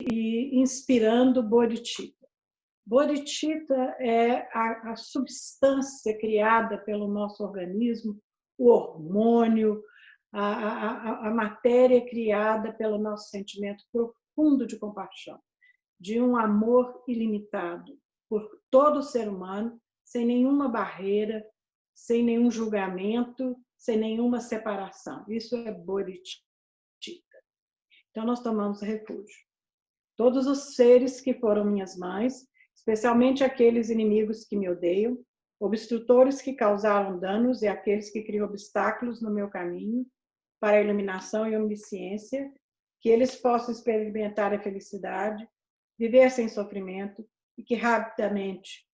e inspirando Bodhicitta. Bodhicitta é a substância criada pelo nosso organismo, o hormônio, a matéria criada pelo nosso sentimento profundo de compaixão, de um amor ilimitado por todo ser humano, sem nenhuma barreira, sem nenhum julgamento, sem nenhuma separação. Isso é Bodhicitta. Então, nós tomamos refúgio. Todos os seres que foram minhas mães, especialmente aqueles inimigos que me odeiam, obstrutores que causaram danos e aqueles que criam obstáculos no meu caminho para a iluminação e onisciência, que eles possam experimentar a felicidade, viver sem sofrimento e que rapidamente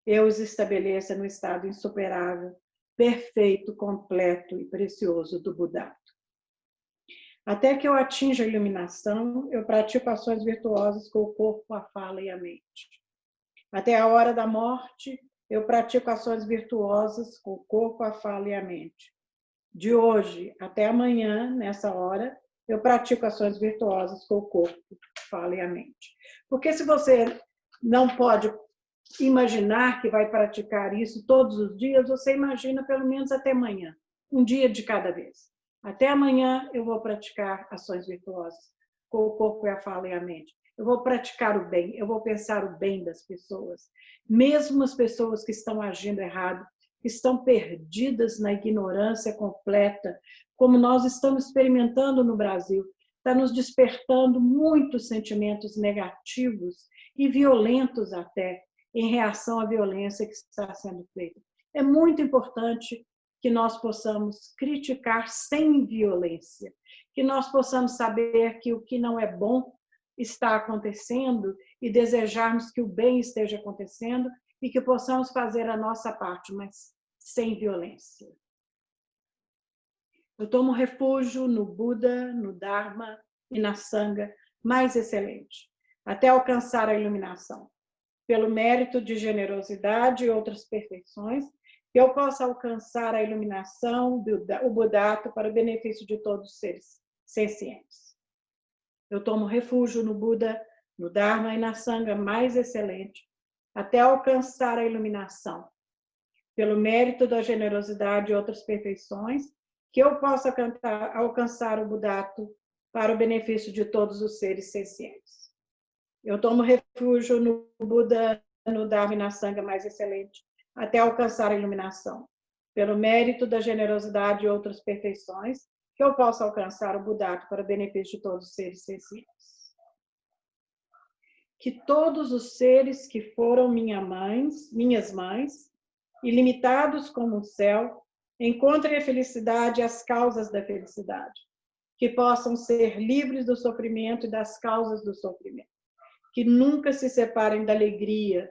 eu os estabeleça no estado insuperável, perfeito, completo e precioso do Budato. Até que eu atinja a iluminação, eu pratico ações virtuosas com o corpo, a fala e a mente. Até a hora da morte, eu pratico ações virtuosas com o corpo, a fala e a mente. De hoje até amanhã, nessa hora, eu pratico ações virtuosas com o corpo, a fala e a mente. Porque se você não pode imaginar que vai praticar isso todos os dias, você imagina pelo menos até amanhã, um dia de cada vez. Até amanhã eu vou praticar ações virtuosas com o corpo, a fala e a mente. Eu vou praticar o bem, eu vou pensar o bem das pessoas. Mesmo as pessoas que estão agindo errado, que estão perdidas na ignorância completa, como nós estamos experimentando no Brasil, está nos despertando muitos sentimentos negativos e violentos até, em reação à violência que está sendo feita. É muito importante que nós possamos criticar sem violência, que nós possamos saber que o que não é bom está acontecendo e desejarmos que o bem esteja acontecendo e que possamos fazer a nossa parte, mas sem violência. Eu tomo refúgio no Buda, no Dharma e na Sangha mais excelente, até alcançar a iluminação. Pelo mérito de generosidade e outras perfeições, que eu possa alcançar a iluminação, o Budato, para o benefício de todos os seres sencientes. Eu tomo refúgio no Buda, no Dharma e na Sangha mais excelente, até alcançar a iluminação. Pelo mérito da generosidade e outras perfeições, que eu possa alcançar o Budato para o benefício de todos os seres sencientes. Eu tomo refúgio no Buda, no Dharma e na Sangha mais excelente, até alcançar a iluminação. Pelo mérito da generosidade e outras perfeições, que eu possa alcançar o Budato para o benefício de todos os seres sencientes. Que todos os seres que foram minhas mães, ilimitados como o céu, encontrem a felicidade e as causas da felicidade. Que possam ser livres do sofrimento e das causas do sofrimento. Que nunca se separem da alegria,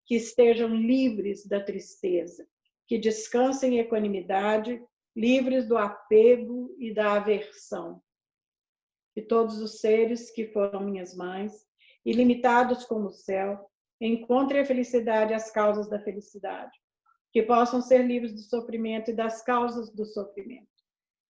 que estejam livres da tristeza, que descansem em equanimidade, livres do apego e da aversão. Que todos os seres que foram minhas mães, ilimitados como o céu, encontrem a felicidade e as causas da felicidade, que possam ser livres do sofrimento e das causas do sofrimento,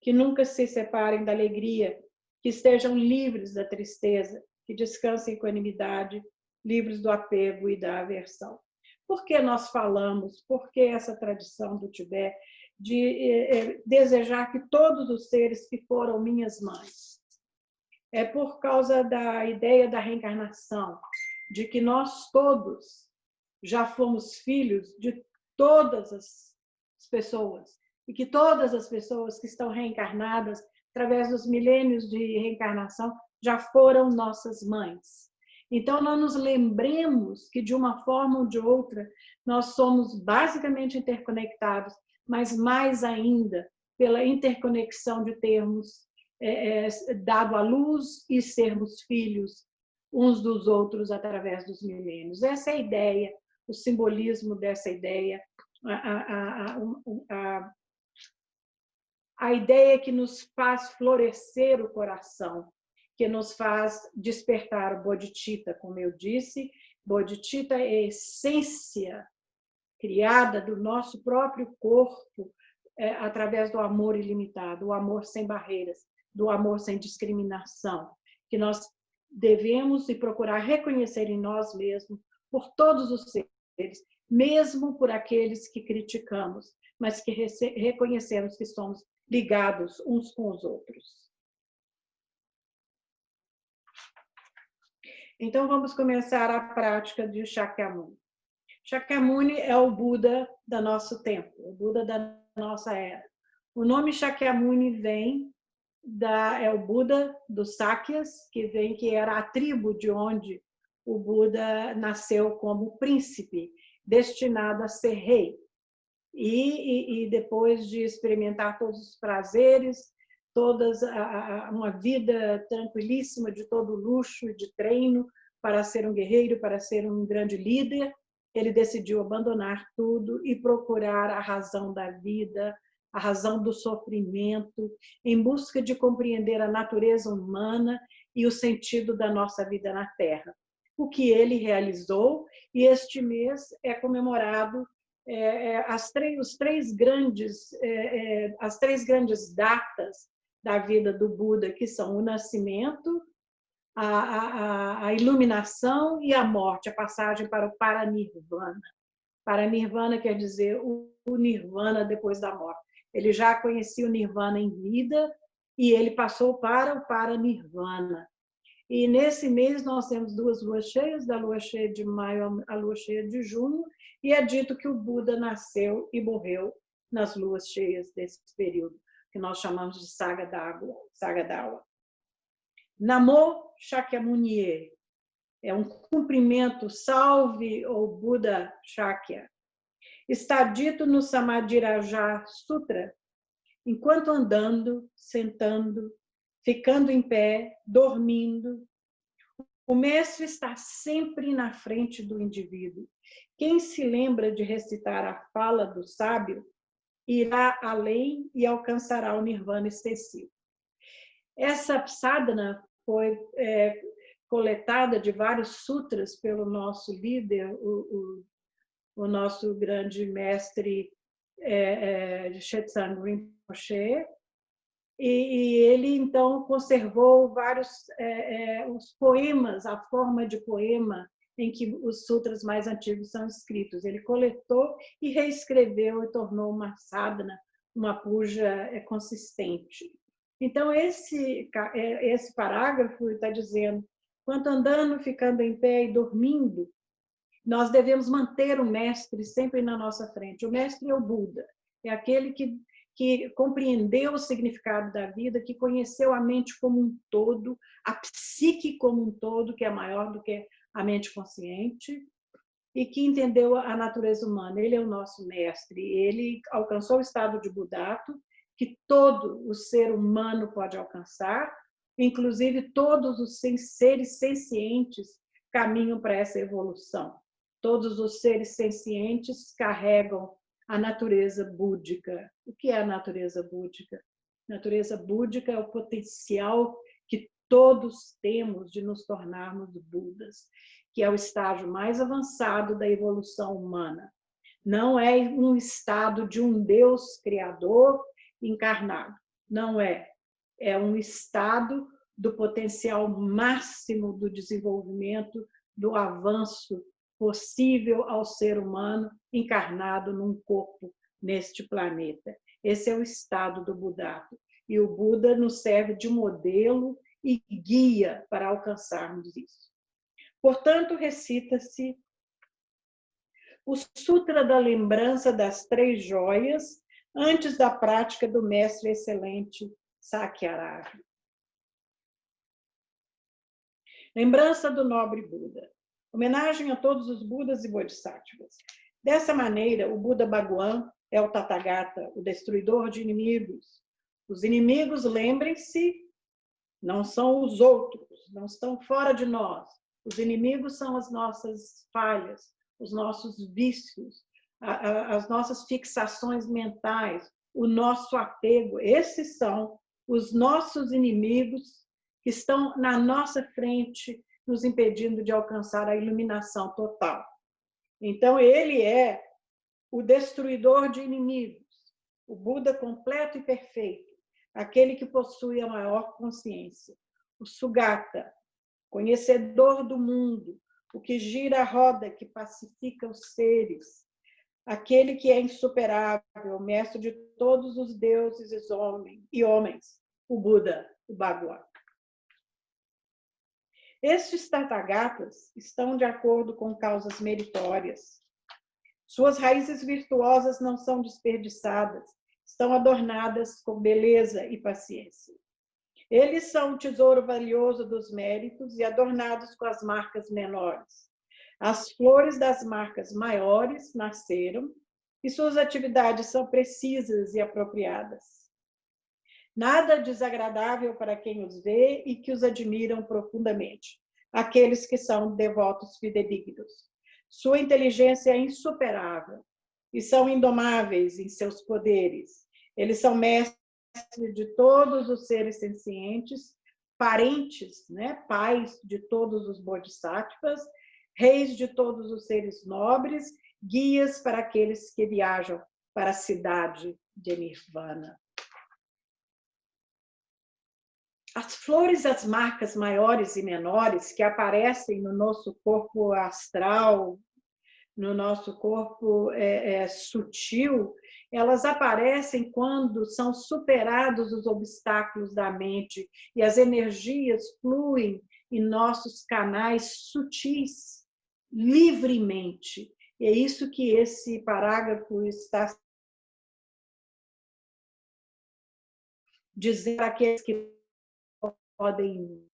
que nunca se separem da alegria, que estejam livres da tristeza, que descansem em equanimidade, livres do apego e da aversão. Por que nós falamos, por que essa tradição do Tibete de desejar que todos os seres que foram minhas mães? É por causa da ideia da reencarnação, de que nós todos já fomos filhos de todas as pessoas, e que todas as pessoas que estão reencarnadas, através dos milênios de reencarnação, já foram nossas mães. Então, nós nos lembremos que, de uma forma ou de outra, nós somos basicamente interconectados, mas mais ainda pela interconexão de termos dado à luz e sermos filhos uns dos outros através dos milênios. Essa é a ideia, o simbolismo dessa ideia, a ideia que nos faz florescer o coração, que nos faz despertar o Bodhicitta, como eu disse. Bodhicitta é a essência criada do nosso próprio corpo através do amor ilimitado, o amor sem barreiras, do amor sem discriminação, que nós devemos e procurar reconhecer em nós mesmos, por todos os seres, mesmo por aqueles que criticamos, mas que reconhecemos que somos ligados uns com os outros. Então, vamos começar a prática de Shakyamuni. Shakyamuni é o Buda do nosso tempo, o Buda da nossa era. O nome Shakyamuni é o Buda dos Sakyas, que era a tribo de onde o Buda nasceu como príncipe, destinado a ser rei. E depois de experimentar todos os prazeres, uma vida tranquilíssima de todo luxo, de treino, para ser um guerreiro, para ser um grande líder, ele decidiu abandonar tudo e procurar a razão da vida, a razão do sofrimento, em busca de compreender a natureza humana e o sentido da nossa vida na Terra. O que ele realizou, e este mês é comemorado as três grandes datas da vida do Buda, que são o nascimento, a iluminação e a morte, a passagem para o Paranirvana. Paranirvana quer dizer o Nirvana depois da morte. Ele já conhecia o Nirvana em vida e ele passou para o Paranirvana. E nesse mês nós temos 2 luas cheias, da lua cheia de maio à lua cheia de junho, e é dito que o Buda nasceu e morreu nas luas cheias desse período, que nós chamamos de Sagadawa. Namo Shakyamuni é um cumprimento, salve o Buda Shakya. Está dito no Samadhiraja Sutra, enquanto andando, sentando, ficando em pé, dormindo, o mestre está sempre na frente do indivíduo. Quem se lembra de recitar a fala do sábio, irá além e alcançará o nirvana excessivo. Essa sadhana foi coletada de vários sutras pelo nosso líder, o nosso grande mestre Shetsang Rinpoche, e ele, então, conservou vários os poemas, a forma de poema em que os sutras mais antigos são escritos. Ele coletou e reescreveu e tornou uma sadhana, uma puja consistente. Então, esse parágrafo está dizendo, quanto andando, ficando em pé e dormindo, nós devemos manter o mestre sempre na nossa frente. O mestre é o Buda, é aquele que compreendeu o significado da vida, que conheceu a mente como um todo, a psique como um todo, que é maior do que a mente consciente, e que entendeu a natureza humana. Ele é o nosso mestre. Ele alcançou o estado de Budato, que todo o ser humano pode alcançar, inclusive todos os seres sencientes caminham para essa evolução. Todos os seres sencientes carregam a natureza búdica. O que é a natureza búdica? A natureza búdica é o potencial que todos temos de nos tornarmos Budas, que é o estágio mais avançado da evolução humana. Não é um estado de um Deus criador encarnado. Não é. É um estado do potencial máximo do desenvolvimento, do avanço possível ao ser humano encarnado num corpo neste planeta. Esse é o estado do Budato. E o Buda nos serve de modelo e guia para alcançarmos isso. Portanto, recita-se o Sutra da Lembrança das 3 Joias antes da prática do mestre excelente Sakyaraju. Lembrança do nobre Buda. Homenagem a todos os Budas e Bodhisattvas. Dessa maneira, o Buda Bhagwan é o Tathagata, o destruidor de inimigos. Os inimigos, lembrem-se, não são os outros, não estão fora de nós. Os inimigos são as nossas falhas, os nossos vícios, as nossas fixações mentais, o nosso apego. Esses são os nossos inimigos que estão na nossa frente, nos impedindo de alcançar a iluminação total. Então, ele é o destruidor de inimigos, o Buda completo e perfeito, aquele que possui a maior consciência, o Sugata, conhecedor do mundo, o que gira a roda, que pacifica os seres, aquele que é insuperável, mestre de todos os deuses e homens, o Buda, o Bhagwan. Estes Tathagatas estão de acordo com causas meritórias. Suas raízes virtuosas não são desperdiçadas, estão adornadas com beleza e paciência. Eles são o tesouro valioso dos méritos e adornados com as marcas menores. As flores das marcas maiores nasceram e suas atividades são precisas e apropriadas. Nada desagradável para quem os vê e que os admiram profundamente, aqueles que são devotos fidedignos. Sua inteligência é insuperável e são indomáveis em seus poderes. Eles são mestres de todos os seres sencientes, parentes, pais de todos os bodhisattvas, reis de todos os seres nobres, guias para aqueles que viajam para a cidade de Nirvana. As flores, as marcas maiores e menores que aparecem no nosso corpo astral, no nosso corpo sutil, elas aparecem quando são superados os obstáculos da mente e as energias fluem em nossos canais sutis, livremente. E é isso que esse parágrafo está dizendo para aqueles que podem,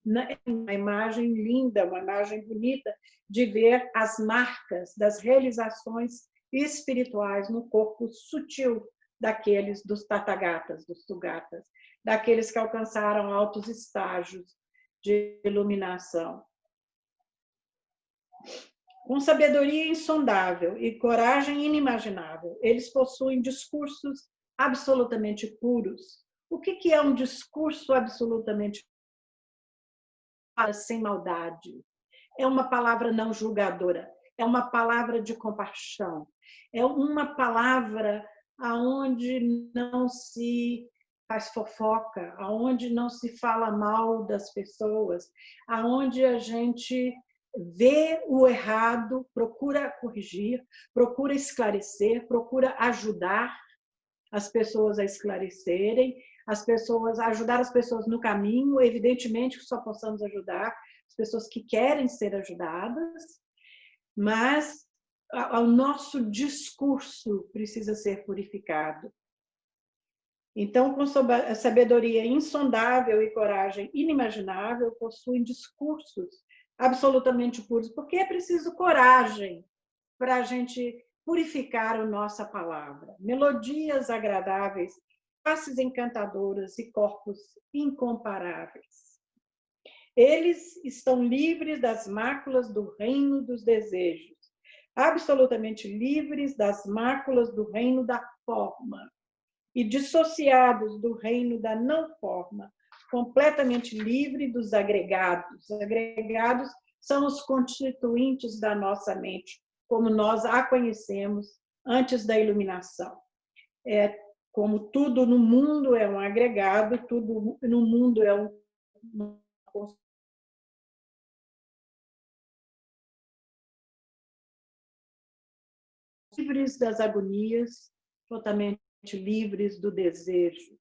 uma imagem linda, uma imagem bonita de ver as marcas das realizações espirituais no corpo sutil daqueles dos Tathagatas, dos Sugatas, daqueles que alcançaram altos estágios de iluminação. Com sabedoria insondável e coragem inimaginável, eles possuem discursos absolutamente puros. O que é um discurso absolutamente sem maldade? É uma palavra não julgadora, é uma palavra de compaixão, é uma palavra aonde não se faz fofoca, aonde não se fala mal das pessoas, aonde a gente vê o errado, procura corrigir, procura esclarecer, procura ajudar as pessoas a esclarecerem, ajudar as pessoas no caminho. Evidentemente que só possamos ajudar as pessoas que querem ser ajudadas, mas o nosso discurso precisa ser purificado. Então, com sabedoria insondável e coragem inimaginável, possuem discursos absolutamente puros, porque é preciso coragem para a gente purificar a nossa palavra. Melodias agradáveis, faces encantadoras e corpos incomparáveis. Eles estão livres das máculas do reino dos desejos, absolutamente livres das máculas do reino da forma e dissociados do reino da não forma, completamente livre dos agregados. Os agregados são os constituintes da nossa mente, como nós a conhecemos antes da iluminação. Como tudo no mundo é um agregado, tudo no mundo é uma livres das agonias, totalmente livres do desejo.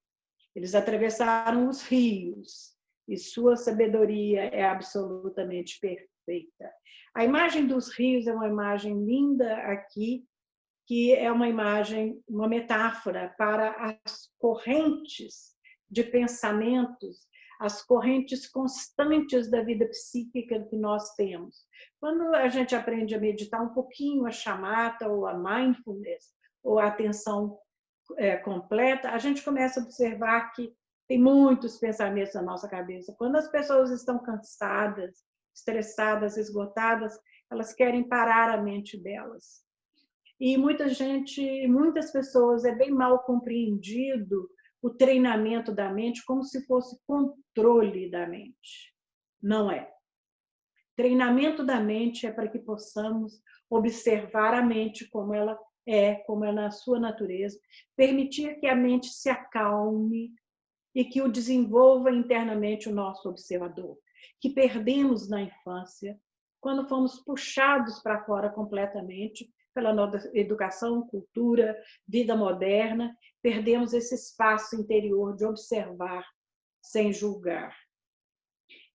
Eles atravessaram os rios e sua sabedoria é absolutamente perfeita. A imagem dos rios é uma imagem linda aqui, que é uma imagem, uma metáfora para as correntes de pensamentos, as correntes constantes da vida psíquica que nós temos. Quando a gente aprende a meditar um pouquinho a shamatha ou a mindfulness, ou a atenção completa, a gente começa a observar que tem muitos pensamentos na nossa cabeça. Quando as pessoas estão cansadas, estressadas, esgotadas, elas querem parar a mente delas. E muitas pessoas, é bem mal compreendido o treinamento da mente como se fosse controle da mente. Não é. Treinamento da mente é para que possamos observar a mente como ela na sua natureza, permitir que a mente se acalme e que o desenvolva internamente o nosso observador. que perdemos na infância, quando fomos puxados para fora completamente pela nossa educação, cultura, vida moderna, perdemos esse espaço interior de observar sem julgar.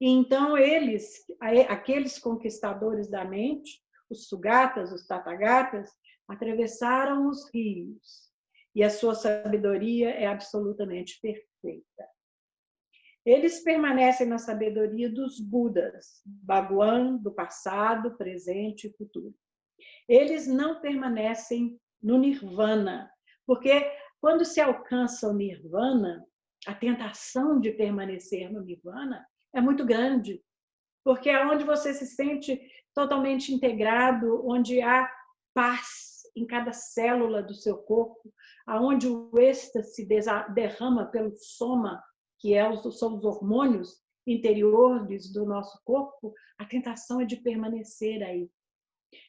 E então aqueles conquistadores da mente, os Sugatas, os Tathagatas, atravessaram os rios e a sua sabedoria é absolutamente perfeita. Eles permanecem na sabedoria dos Budas, Bhagwan, do passado, presente e futuro. Eles não permanecem no Nirvana, porque quando se alcança o Nirvana, a tentação de permanecer no Nirvana é muito grande, porque é onde você se sente totalmente integrado, onde há paz em cada célula do seu corpo, aonde o êxtase derrama pelo soma, que são os hormônios interiores do nosso corpo, a tentação é de permanecer aí.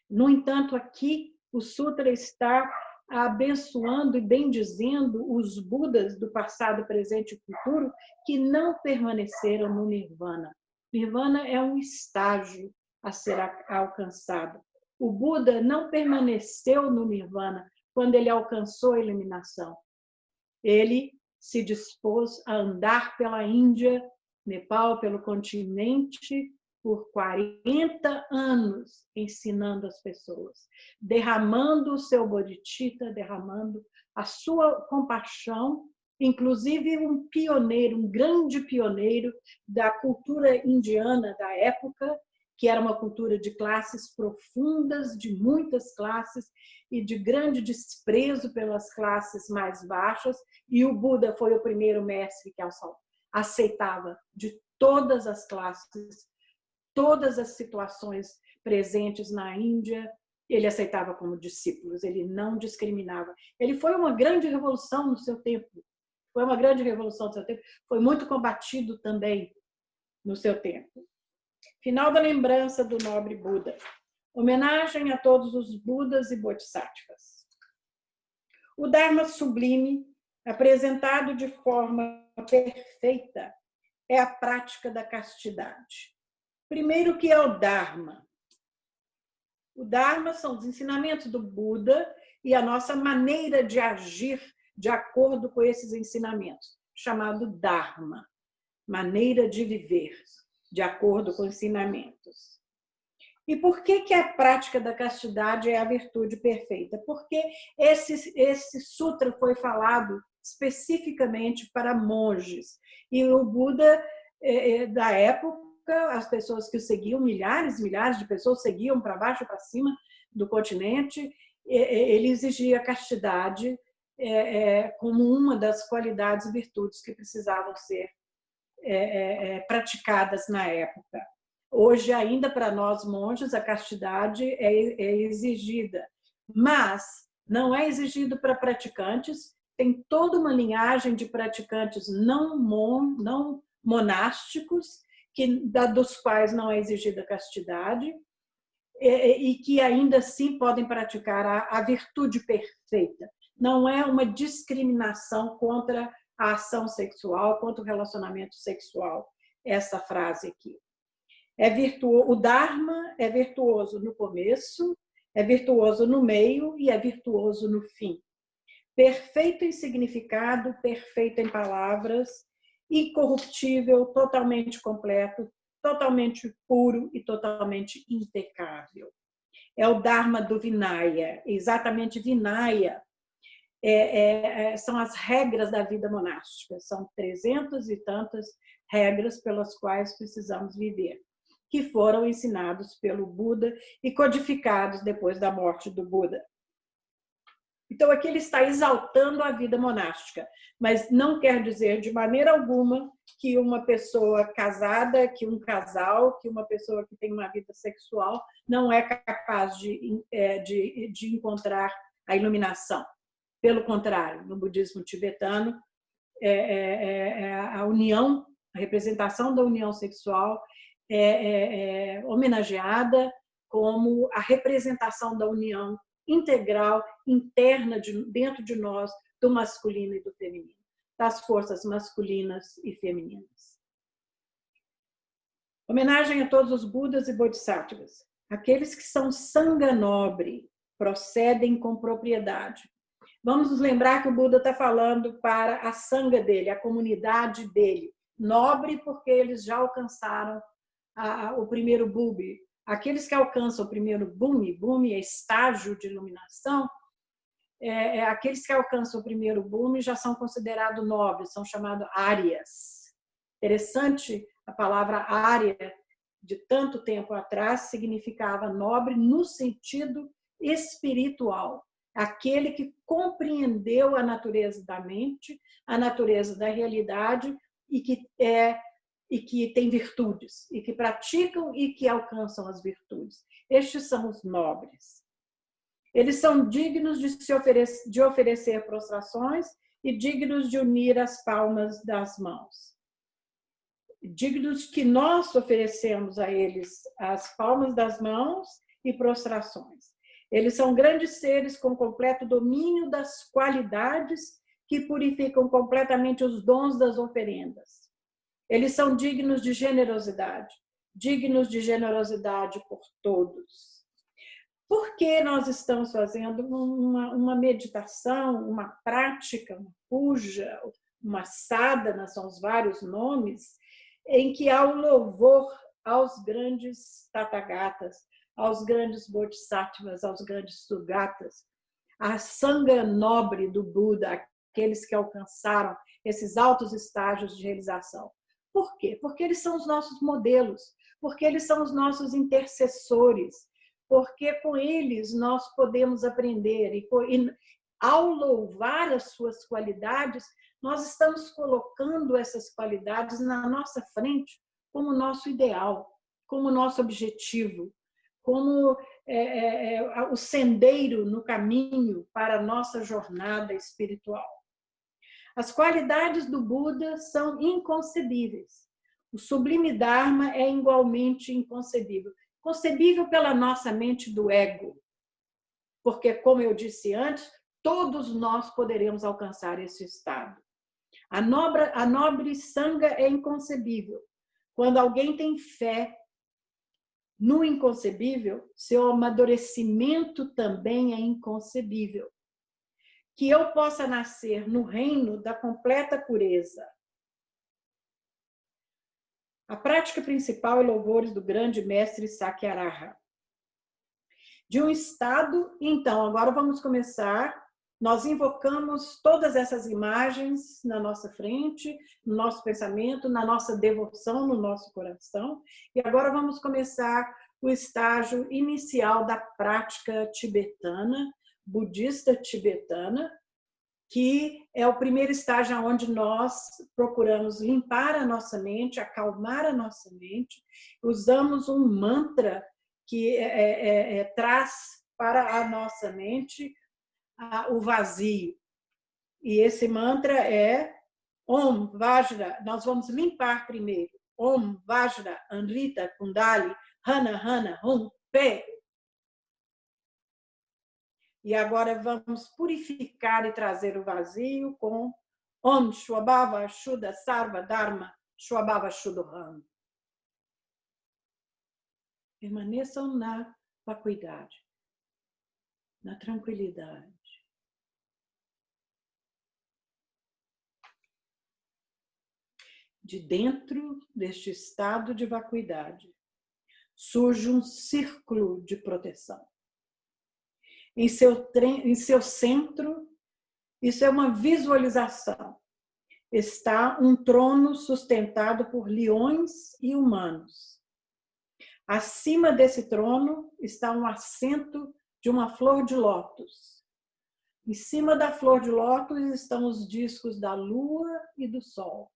No entanto, aqui o Sutra está abençoando e bendizendo os Budas do passado, presente e futuro que não permaneceram no Nirvana. Nirvana é um estágio a ser alcançado. O Buda não permaneceu no Nirvana quando ele alcançou a iluminação. Ele se dispôs a andar pela Índia, Nepal, pelo continente, por 40 anos, ensinando as pessoas, derramando o seu bodhicitta, derramando a sua compaixão, inclusive um pioneiro, um grande pioneiro da cultura indiana da época, que era uma cultura de classes profundas, de muitas classes, e de grande desprezo pelas classes mais baixas, e o Buda foi o primeiro mestre que aceitava de todas as classes, todas as situações presentes na Índia, ele aceitava como discípulos, ele não discriminava. Ele foi uma grande revolução no seu tempo, foi uma grande revolução no seu tempo, foi muito combatido também no seu tempo. Final da lembrança do nobre Buda. Homenagem a todos os Budas e Bodhisattvas. O Dharma sublime, apresentado de forma perfeita, é a prática da castidade. Primeiro, o que é o Dharma? O Dharma são os ensinamentos do Buda e a nossa maneira de agir de acordo com esses ensinamentos, chamado Dharma, maneira de viver de acordo com ensinamentos. E por que a prática da castidade é a virtude perfeita? Porque esse sutra foi falado especificamente para monges. E o Buda, da época, as pessoas que o seguiam, milhares e milhares de pessoas seguiam para baixo e para cima do continente, ele exigia a castidade como uma das qualidades e virtudes que precisavam ser praticadas na época. Hoje, ainda para nós monges, a castidade é exigida, mas não é exigido para praticantes, tem toda uma linhagem de praticantes não monásticos, dos quais não é exigida castidade, e que ainda assim podem praticar a virtude perfeita. Não é uma discriminação contra a ação sexual, contra o relacionamento sexual, essa frase aqui. O Dharma é virtuoso no começo, é virtuoso no meio e é virtuoso no fim. Perfeito em significado, perfeito em palavras, incorruptível, totalmente completo, totalmente puro e totalmente impecável. É o Dharma do Vinaya, exatamente Vinaya. São as regras da vida monástica, são 300 e tantas regras pelas quais precisamos viver, que foram ensinados pelo Buda e codificados depois da morte do Buda. Então, aqui ele está exaltando a vida monástica, mas não quer dizer de maneira alguma que uma pessoa casada, que um casal, que uma pessoa que tem uma vida sexual não é capaz de encontrar a iluminação. Pelo contrário, no budismo tibetano, a união, a representação da união sexual é homenageada como a representação da união integral, interna, dentro de nós, do masculino e do feminino, das forças masculinas e femininas. Homenagem a todos os Budas e Bodhisattvas. Aqueles que são sanga nobre, procedem com propriedade. Vamos nos lembrar que o Buda está falando para a sanga dele, a comunidade dele. Nobre porque eles já alcançaram o primeiro bumi. Aqueles que alcançam o primeiro bumi, bumi é estágio de iluminação, aqueles que alcançam o primeiro bumi já são considerados nobres, são chamados árias. Interessante, a palavra ária, de tanto tempo atrás, significava nobre no sentido espiritual. Aquele que compreendeu a natureza da mente, a natureza da realidade e que tem virtudes, e que praticam e que alcançam as virtudes. Estes são os nobres. Eles são dignos de oferecer prostrações e dignos de unir as palmas das mãos. Dignos que nós oferecemos a eles as palmas das mãos e prostrações. Eles são grandes seres com completo domínio das qualidades que purificam completamente os dons das oferendas. Eles são dignos de generosidade por todos. Por que nós estamos fazendo uma meditação, uma prática, uma puja, uma sadhana, são os vários nomes, em que há o louvor aos grandes tathagatas, aos grandes bodhisattvas, aos grandes sugatas, a sanga nobre do Buda, aqueles que alcançaram esses altos estágios de realização. Por quê? Porque eles são os nossos modelos, porque eles são os nossos intercessores, porque com eles nós podemos aprender e ao louvar as suas qualidades, nós estamos colocando essas qualidades na nossa frente como nosso ideal, como nosso objetivo, como o sendeiro no caminho para a nossa jornada espiritual. As qualidades do Buda são inconcebíveis. O sublime Dharma é igualmente inconcebível. Concebível pela nossa mente do ego. Porque, como eu disse antes, todos nós poderemos alcançar esse estado. A nobre sanga é inconcebível. Quando alguém tem fé no inconcebível, seu amadurecimento também é inconcebível. Que eu possa nascer no reino da completa pureza. A prática principal é louvores do grande mestre Sakyaraja. De um estado, então, agora vamos começar. Nós invocamos todas essas imagens na nossa frente, no nosso pensamento, na nossa devoção, no nosso coração. E agora vamos começar o estágio inicial da prática tibetana, budista tibetana, que é o primeiro estágio onde nós procuramos limpar a nossa mente, acalmar a nossa mente, usamos um mantra que traz para a nossa mente o vazio. E esse mantra é Om Vajra. Nós vamos limpar primeiro. Om Vajra Anrita Kundali Hana Hana Hum Pe. E agora vamos purificar e trazer o vazio com Om Shwabhava Shuddha Sarva Dharma Shwabhava Shuddham. Permaneçam na vacuidade, na tranquilidade. De dentro deste estado de vacuidade, surge um círculo de proteção. Em seu centro, isso é uma visualização. Está um trono sustentado por leões e humanos. Acima desse trono está um assento de uma flor de lótus. Em cima da flor de lótus estão os discos da lua e do sol.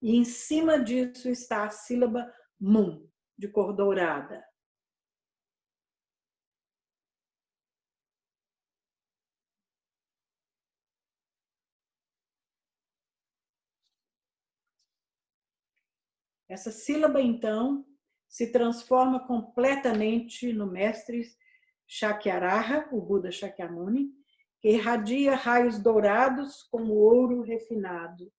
E em cima disso está a sílaba Mun, de cor dourada. Essa sílaba, então, se transforma completamente no mestre Shakyaraja, o Buda Shakyamuni, que irradia raios dourados como ouro refinado.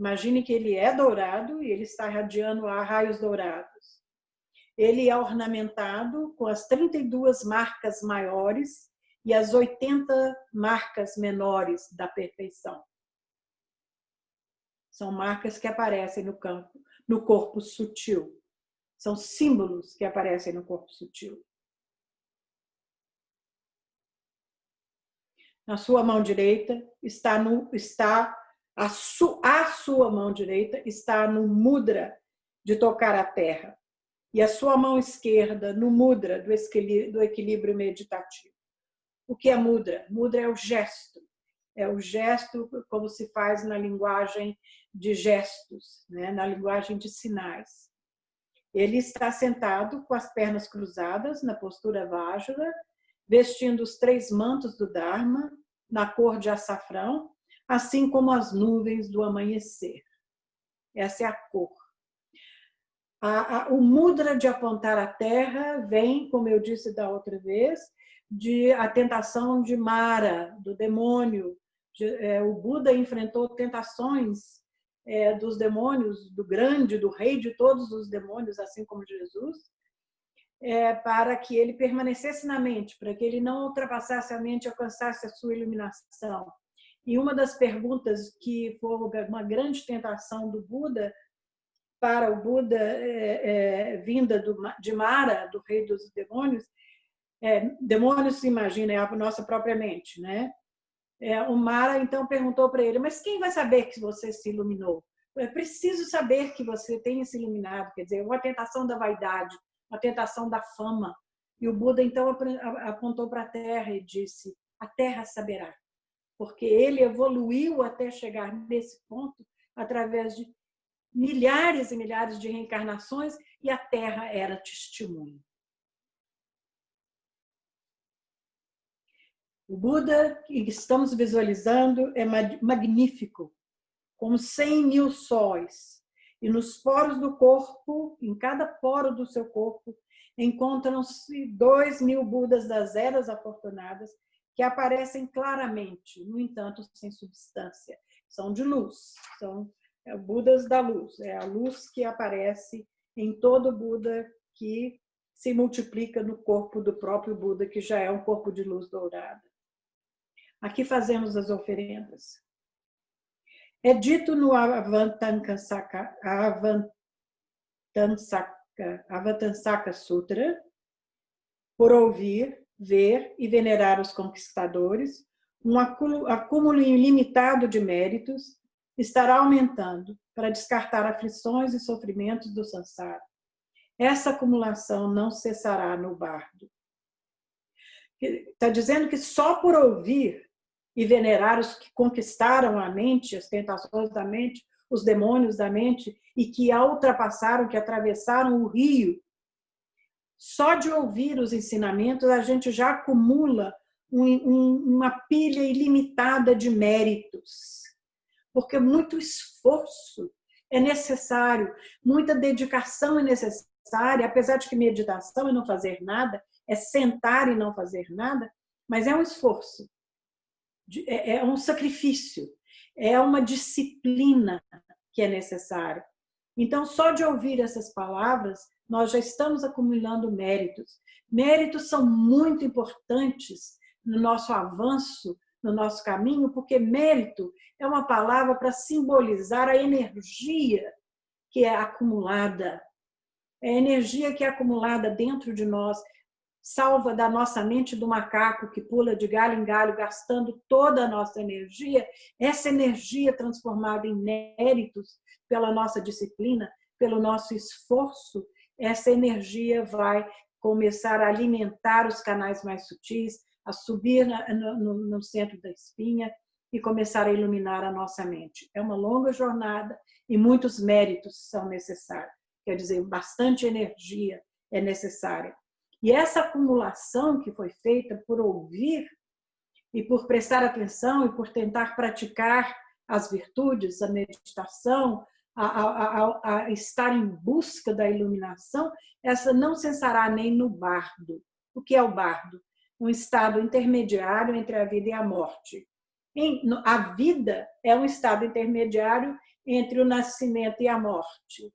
Imagine que ele é dourado e ele está irradiando a raios dourados. Ele é ornamentado com as 32 marcas maiores e as 80 marcas menores da perfeição. São marcas que aparecem no corpo sutil. São símbolos que aparecem no corpo sutil. Na sua mão direita a sua mão direita está no mudra de tocar a terra e a sua mão esquerda no mudra do equilíbrio meditativo. O que é mudra? Mudra é o gesto. É o gesto como se faz na linguagem de gestos, né? Na linguagem de sinais. Ele está sentado com as pernas cruzadas na postura Vajra, vestindo os 3 mantos do Dharma, na cor de açafrão, assim como as nuvens do amanhecer. Essa é a cor. O mudra de apontar a terra vem, como eu disse da outra vez, a tentação de Mara, do demônio. O Buda enfrentou tentações dos demônios, do grande, do rei de todos os demônios, assim como Jesus, para que ele permanecesse na mente, para que ele não ultrapassasse a mente e alcançasse a sua iluminação. E uma das perguntas que foi uma grande tentação do Buda, para o Buda, vinda de Mara, do rei dos demônios, demônios se imagina, é a nossa própria mente, né? O Mara então perguntou para ele, mas quem vai saber que você se iluminou? É preciso saber que você tenha se iluminado, quer dizer, uma tentação da vaidade, uma tentação da fama. E o Buda então apontou para a terra e disse, a terra saberá, porque ele evoluiu até chegar nesse ponto através de milhares e milhares de reencarnações e a terra era testemunho. O Buda que estamos visualizando é magnífico, como 100.000 sóis. E nos poros do corpo, em cada poro do seu corpo, encontram-se 2.000 Budas das eras afortunadas que aparecem claramente, no entanto, sem substância. São de luz, são Budas da luz. É a luz que aparece em todo Buda que se multiplica no corpo do próprio Buda, que já é um corpo de luz dourada. Aqui fazemos as oferendas. É dito no Avatansaka Sutra, por ouvir, ver e venerar os conquistadores, um acúmulo ilimitado de méritos estará aumentando para descartar aflições e sofrimentos do samsara. Essa acumulação não cessará no bardo. Está dizendo que só por ouvir e venerar os que conquistaram a mente, as tentações da mente, os demônios da mente, e que a ultrapassaram, que atravessaram o rio, só de ouvir os ensinamentos a gente já acumula uma pilha ilimitada de méritos, porque muito esforço é necessário, muita dedicação é necessária, apesar de que meditação é não fazer nada, é sentar e não fazer nada, mas é um esforço, é um sacrifício, é uma disciplina que é necessária. Então, só de ouvir essas palavras, nós já estamos acumulando méritos. Méritos são muito importantes no nosso avanço, no nosso caminho, porque mérito é uma palavra para simbolizar a energia que é acumulada. É a energia que é acumulada dentro de nós, salva da nossa mente do macaco que pula de galho em galho, gastando toda a nossa energia. Essa energia transformada em méritos pela nossa disciplina, pelo nosso esforço, essa energia vai começar a alimentar os canais mais sutis, a subir no centro da espinha e começar a iluminar a nossa mente. É uma longa jornada e muitos méritos são necessários. Quer dizer, bastante energia é necessária. E essa acumulação que foi feita por ouvir e por prestar atenção e por tentar praticar as virtudes, a meditação, a estar em busca da iluminação, essa não cessará nem no bardo. O que é o bardo? Um estado intermediário entre a vida e a morte. A vida é um estado intermediário entre o nascimento e a morte.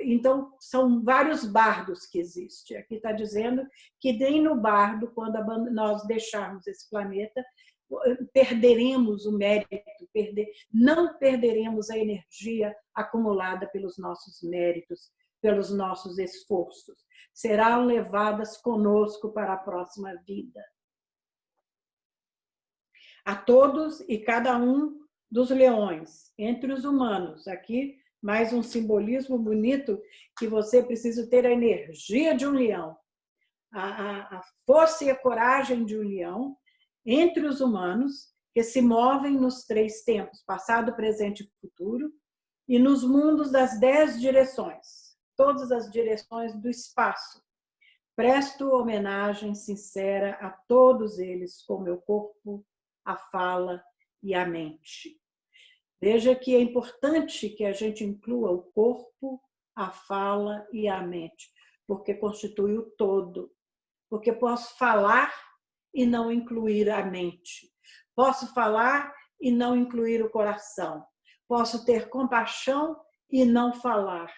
Então, são vários bardos que existem. Aqui está dizendo que nem no bardo, quando nós deixarmos esse planeta, perderemos o mérito, não perderemos a energia acumulada pelos nossos méritos, pelos nossos esforços. Serão levadas conosco para a próxima vida. A todos e cada um dos leões, entre os humanos, aqui mais um simbolismo bonito, que você precisa ter a energia de um leão, a força e a coragem de um leão, entre os humanos, que se movem nos 3 tempos, passado, presente e futuro, e nos mundos das 10 direções, todas as direções do espaço. Presto homenagem sincera a todos eles com meu corpo, a fala e a mente. Veja que é importante que a gente inclua o corpo, a fala e a mente, porque constitui o todo. Porque posso falar e não incluir a mente. Posso falar e não incluir o coração. Posso ter compaixão e não falar.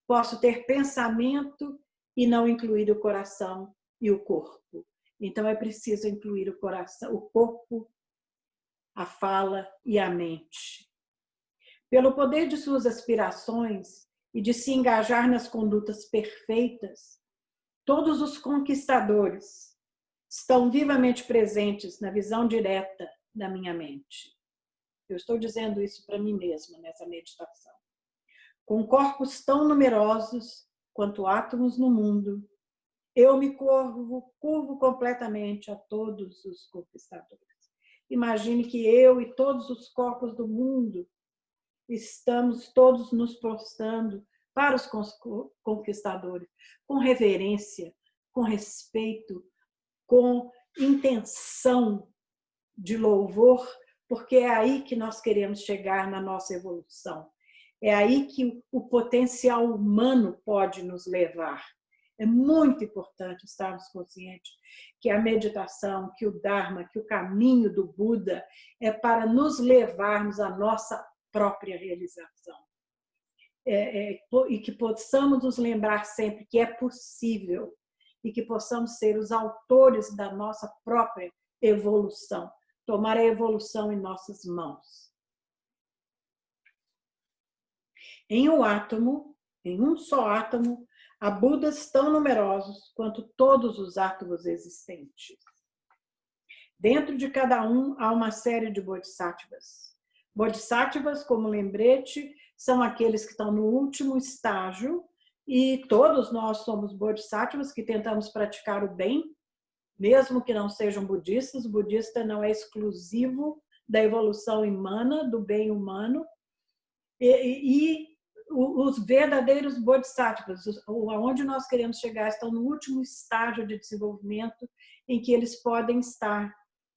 Posso ter pensamento e não incluir o coração e o corpo. Então é preciso incluir o coração, o corpo, a fala e a mente. Pelo poder de suas aspirações e de se engajar nas condutas perfeitas, todos os conquistadores estão vivamente presentes na visão direta da minha mente. Eu estou dizendo isso para mim mesma nessa meditação. Com corpos tão numerosos quanto átomos no mundo, eu me curvo completamente a todos os conquistadores. Imagine que eu e todos os corpos do mundo estamos todos nos prostrando para os conquistadores, com reverência, com respeito, com intenção de louvor, porque é aí que nós queremos chegar na nossa evolução. É aí que o potencial humano pode nos levar. É muito importante estarmos conscientes que a meditação, que o Dharma, que o caminho do Buda é para nos levarmos à nossa própria realização. E que possamos nos lembrar sempre que é possível e que possamos ser os autores da nossa própria evolução, tomar a evolução em nossas mãos. Em um átomo, em um só átomo, há Budas tão numerosos quanto todos os átomos existentes. Dentro de cada um há uma série de Bodhisattvas. Bodhisattvas, como lembrete, são aqueles que estão no último estágio, e todos nós somos Bodhisattvas que tentamos praticar o bem, mesmo que não sejam budistas. O budista não é exclusivo da evolução humana, do bem humano, e os verdadeiros Bodhisattvas, aonde nós queremos chegar, estão no último estágio de desenvolvimento em que eles podem estar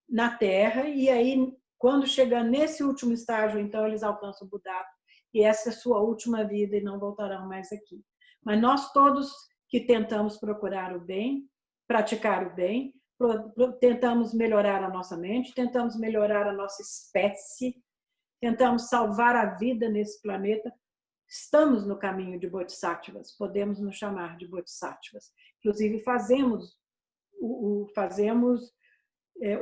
na Terra, e aí, quando chegar nesse último estágio, então eles alcançam o Buddha, e essa é a sua última vida e não voltarão mais aqui. Mas nós todos que tentamos procurar o bem, praticar o bem, tentamos melhorar a nossa mente, tentamos melhorar a nossa espécie, tentamos salvar a vida nesse planeta, estamos no caminho de Bodhisattvas, podemos nos chamar de Bodhisattvas. Inclusive, fazemos o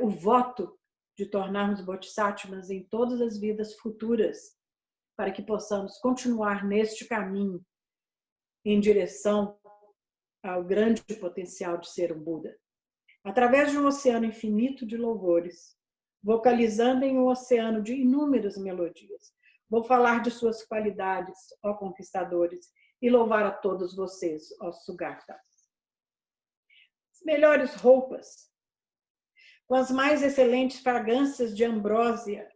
voto de tornarmos Bodhisattvas em todas as vidas futuras, para que possamos continuar neste caminho em direção ao grande potencial de ser um Buda. Através de um oceano infinito de louvores, vocalizando em um oceano de inúmeras melodias, vou falar de suas qualidades, ó conquistadores, e louvar a todos vocês, ó Sugatas. As melhores roupas, com as mais excelentes fragrâncias de ambrósia,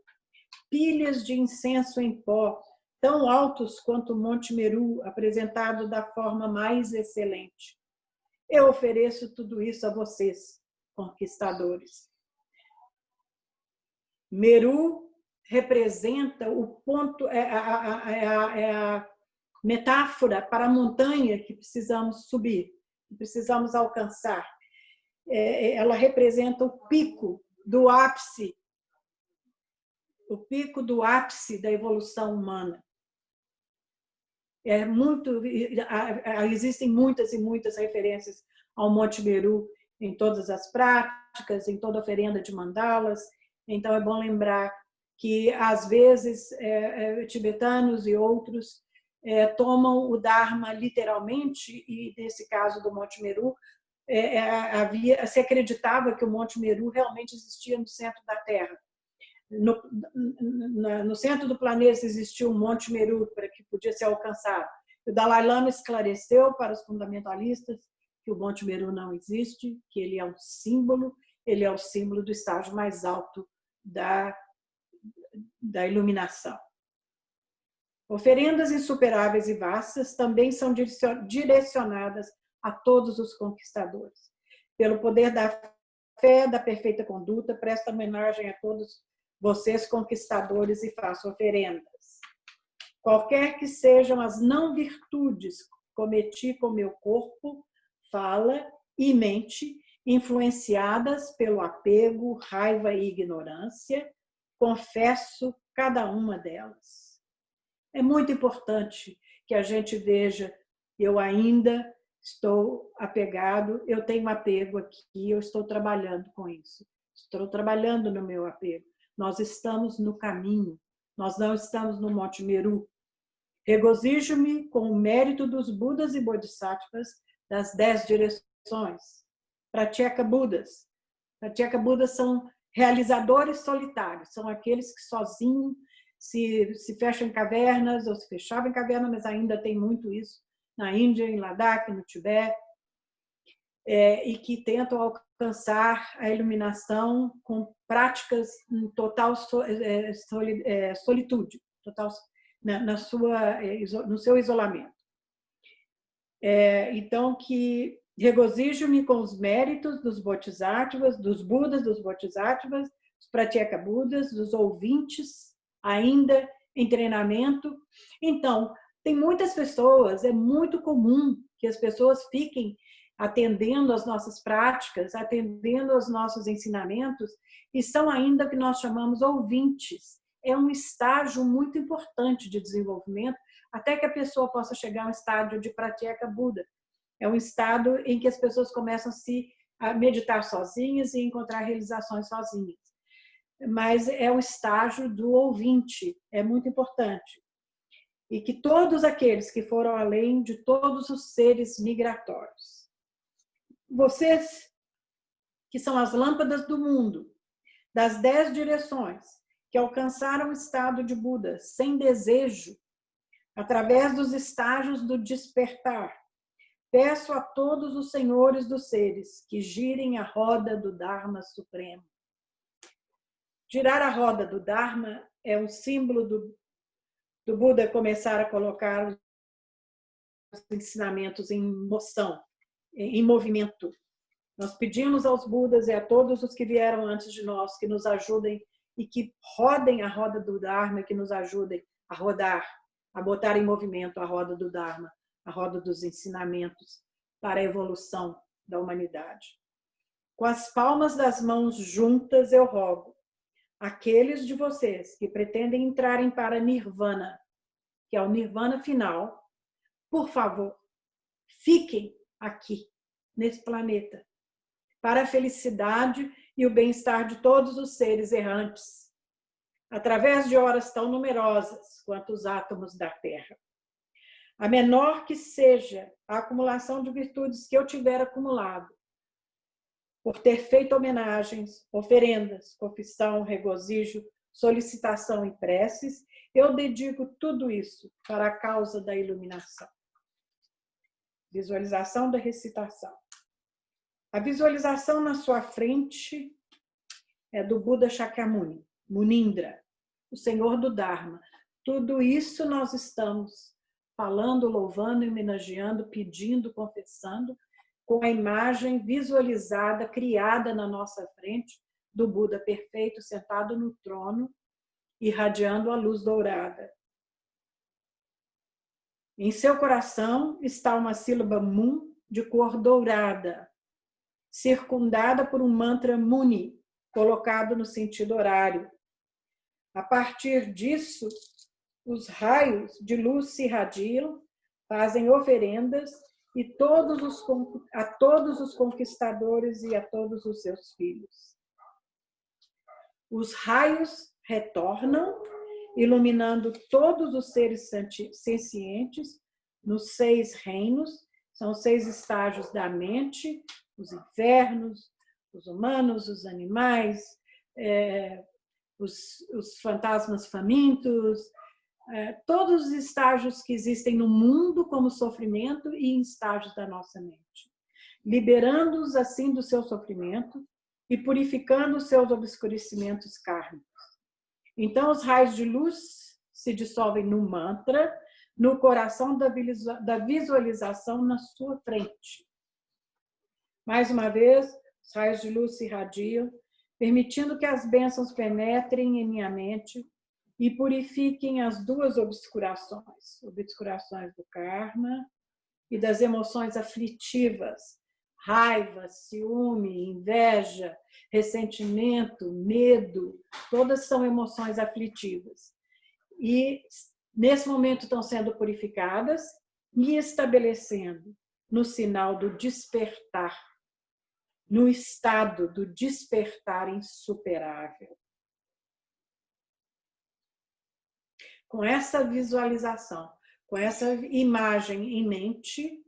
pilhas de incenso em pó, tão altos quanto o Monte Meru, apresentado da forma mais excelente. Eu ofereço tudo isso a vocês, conquistadores. Meru representa o ponto, é a metáfora para a montanha que precisamos subir, que precisamos alcançar. Ela representa o pico do ápice o pico do ápice da evolução humana. Existem muitas e muitas referências ao Monte Meru em todas as práticas, em toda oferenda de mandalas. Então, é bom lembrar que, às vezes, tibetanos e outros tomam o Dharma literalmente, e, nesse caso do Monte Meru, se acreditava que o Monte Meru realmente existia no centro da Terra. No centro do planeta existia um Monte Meru que podia ser alcançado. O Dalai Lama esclareceu para os fundamentalistas que o Monte Meru não existe, que ele é um símbolo, ele é o símbolo do estágio mais alto da iluminação. Oferendas insuperáveis e vastas também são direcionadas a todos os conquistadores. Pelo poder da fé, da perfeita conduta, presta homenagem a todos vocês, conquistadores, e faço oferendas. Qualquer que sejam as não virtudes que cometi com meu corpo, fala e mente, influenciadas pelo apego, raiva e ignorância, confesso cada uma delas. É muito importante que a gente veja, eu ainda estou apegado, eu tenho apego aqui, eu estou trabalhando com isso. Estou trabalhando no meu apego. Nós estamos no caminho, nós não estamos no Monte Meru. Regozijo-me com o mérito dos Budas e Bodhisattvas das 10 direções. Pratyeka Budas. Pratyeka Budas são realizadores solitários, são aqueles que sozinhos se fecham em cavernas, ou se fechavam em cavernas, mas ainda tem muito isso na Índia, em Ladakh, no Tibete, e que tentam alcançar a iluminação com práticas em total solitude, total, no seu isolamento. Então, que regozijo-me com os méritos dos Bodhisattvas, dos Budas, dos Bodhisattvas, dos Pratyeka Budas, dos ouvintes, ainda em treinamento. Então, tem muitas pessoas, é muito comum que as pessoas fiquem atendendo às nossas práticas, atendendo aos nossos ensinamentos, e são ainda o que nós chamamos ouvintes. É um estágio muito importante de desenvolvimento, até que a pessoa possa chegar a um estádio de Pratyeka Buda. É um estado em que as pessoas começam a meditar sozinhas e encontrar realizações sozinhas. Mas é o estágio do ouvinte, é muito importante. E que todos aqueles que foram além de todos os seres migratórios. Vocês, que são as lâmpadas do mundo, das 10 direções, que alcançaram o estado de Buda sem desejo, através dos estágios do despertar, peço a todos os senhores dos seres que girem a roda do Dharma Supremo. Girar a roda do Dharma é um símbolo do Buda começar a colocar os ensinamentos em moção, em movimento. Nós pedimos aos Budas e a todos os que vieram antes de nós que nos ajudem e que rodem a roda do Dharma, que nos ajudem a rodar, a botar em movimento a roda do Dharma, a roda dos ensinamentos para a evolução da humanidade. Com as palmas das mãos juntas eu rogo, aqueles de vocês que pretendem entrarem para Nirvana, que é o Nirvana final, por favor, fiquem aqui, nesse planeta, para a felicidade e o bem-estar de todos os seres errantes, através de horas tão numerosas quanto os átomos da Terra. A menor que seja a acumulação de virtudes que eu tiver acumulado, por ter feito homenagens, oferendas, confissão, regozijo, solicitação e preces, eu dedico tudo isso para a causa da iluminação. Visualização da recitação. A visualização na sua frente é do Buda Shakyamuni, Munindra, o Senhor do Dharma. Tudo isso nós estamos falando, louvando, homenageando, pedindo, confessando, com a imagem visualizada, criada na nossa frente, do Buda perfeito, sentado no trono, irradiando a luz dourada. Em seu coração está uma sílaba Mun de cor dourada, circundada por um mantra Muni, colocado no sentido horário. A partir disso, os raios de luz se irradiam, fazem oferendas a todos os conquistadores e a todos os seus filhos. Os raios retornam, iluminando todos os seres sencientes nos 6 reinos, são 6 estágios da mente, os infernos, os humanos, os animais, os fantasmas famintos, todos os estágios que existem no mundo como sofrimento e em estágios da nossa mente, liberando-os assim do seu sofrimento e purificando os seus obscurecimentos kármicos. Então, os raios de luz se dissolvem no mantra, no coração da visualização na sua frente. Mais uma vez, os raios de luz se irradiam, permitindo que as bênçãos penetrem em minha mente e purifiquem as 2 obscurações do karma e das emoções aflitivas, raiva, ciúme, inveja, ressentimento, medo, todas são emoções aflitivas. E, nesse momento, estão sendo purificadas e estabelecendo no sinal do despertar, no estado do despertar insuperável. Com essa visualização, com essa imagem em mente,